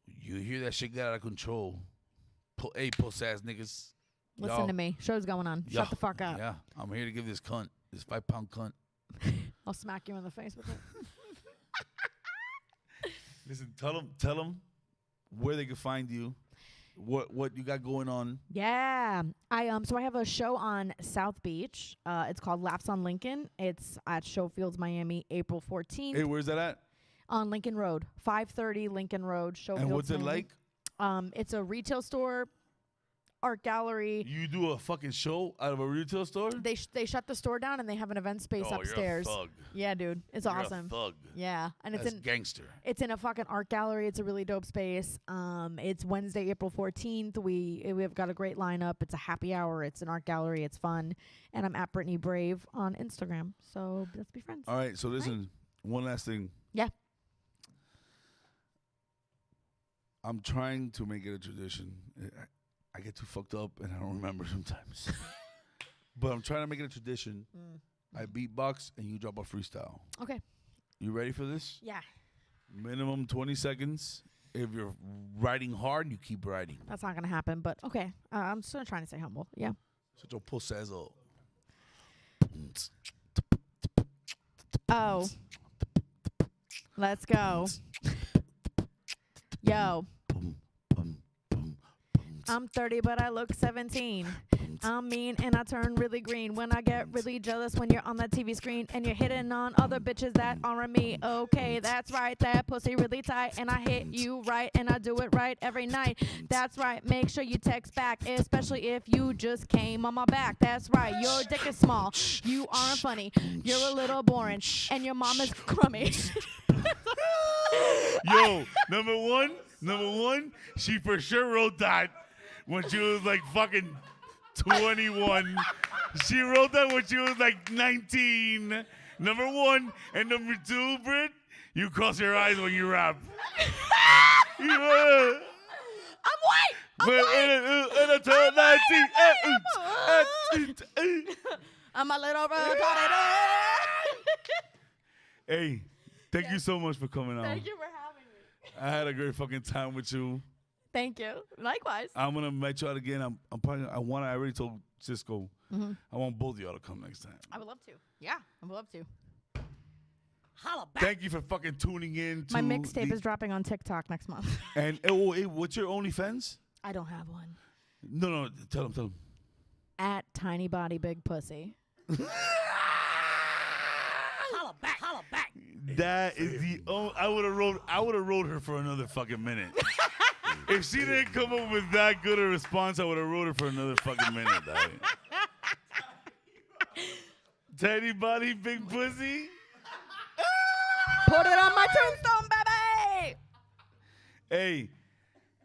You hear that shit get out of control. Hey, puss ass niggas. Listen to me. Show's going on. Yo, Shut the fuck up. Yeah, I'm here to give this 5-pound cunt. I'll smack you in the face with it. Listen, tell them where they can find you, what you got going on. Yeah. So I have a show on South Beach. It's called Laughs on Lincoln. It's at Showfields, Miami, April 14th. Hey, where's that at? On Lincoln Road. 530 Lincoln Road, Showfields. And what's it Miami. like? It's a retail store, art gallery. You do a fucking show out of a retail store? They shut the store down and they have an event space upstairs. You're a thug. Yeah, dude. It's You're awesome. a thug. Yeah. And That's gangster. it's in a fucking art gallery. It's a really dope space. It's Wednesday, April 14th. We've got a great lineup. It's a happy hour. It's an art gallery. It's fun. And I'm at Brittany Brave on Instagram. So let's be friends. All right, so listen, one last thing. Yeah. I'm trying to make it a tradition. I get too fucked up and I don't remember sometimes. But I'm trying to make it a tradition. I beatbox and you drop a freestyle. Okay. You ready for this? Yeah. Minimum 20 seconds. If you're writing hard, you keep writing. That's not going to happen, but okay. I'm still trying to stay humble. Yeah. Such a puss ass up. Oh. Let's go. Yo. Boom, boom, boom, boom. I'm 30, but I look 17. I'm mean and I turn really green when I get really jealous when you're on that TV screen and you're hitting on other bitches that aren't me. Okay, that's right, that pussy really tight and I hit you right and I do it right every night. That's right, make sure you text back, especially if you just came on my back. That's right, your dick is small, you aren't funny, you're a little boring, and your mom is crummy. Yo, number one, she for sure wrote that when she was like fucking 21. She wrote that when she was like 19. Number one. And number two, Britt, you cross your eyes when you rap. I'm white! I'm a little retarded. Hey, thank you so much for coming on. Thank you for having me. I had a great fucking time with you. Thank you. Likewise. I'm gonna meet you out again. I already told Cisco. I want both of y'all to come next time. I would love to. Yeah, I would love to. Holla back. Thank you for fucking tuning in. My mixtape is dropping on TikTok next month. And what's your OnlyFans? I don't have one. No, tell him. At Tiny Body Big Pussy. Holla back. That is the only. I would have wrote her for another fucking minute. If she didn't come up with that good a response, I would have wrote her for another fucking minute. Tiny body, big pussy. Put it on my tombstone, baby. Hey,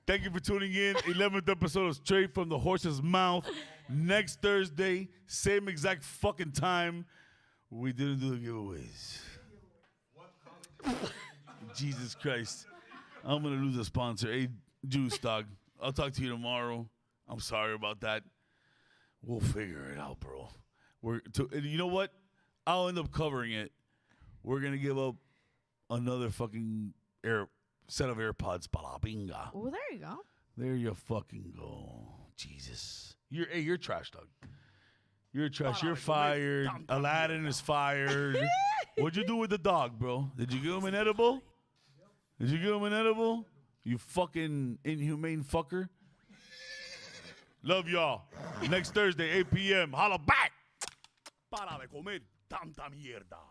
thank you for tuning in. 11th episode of Straight from the Horse's Mouth. Next Thursday, same exact fucking time. We didn't do the giveaways. Jesus Christ. I'm going to lose a sponsor. Hey, Juice, dog. I'll talk to you tomorrow. I'm sorry about that. We'll figure it out, bro. You know what? I'll end up covering it. We're going to give up another fucking set of AirPods. Palabinga. Oh, there you go. There you fucking go. Jesus. You're trash, dog. You're trash. You're fired. Aladdin is fired. What'd you do with the dog, bro? Did you give him an edible? You fucking inhumane fucker. Love y'all. Next Thursday, 8 p.m. Holla back. Para de comer tanta mierda.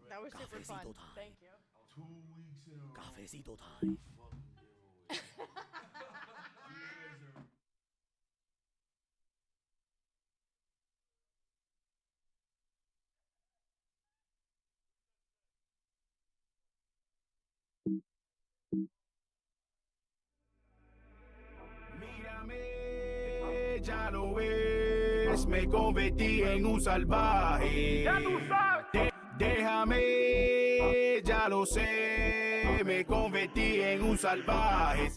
That was super fun. Cafecito time. Thank you. 2 weeks in a row. Cafecito time. Mírame, ya lo ves, me convertí en un salvaje. Ya tú sabes. Déjame, ya lo sé, me convertí en un salvaje.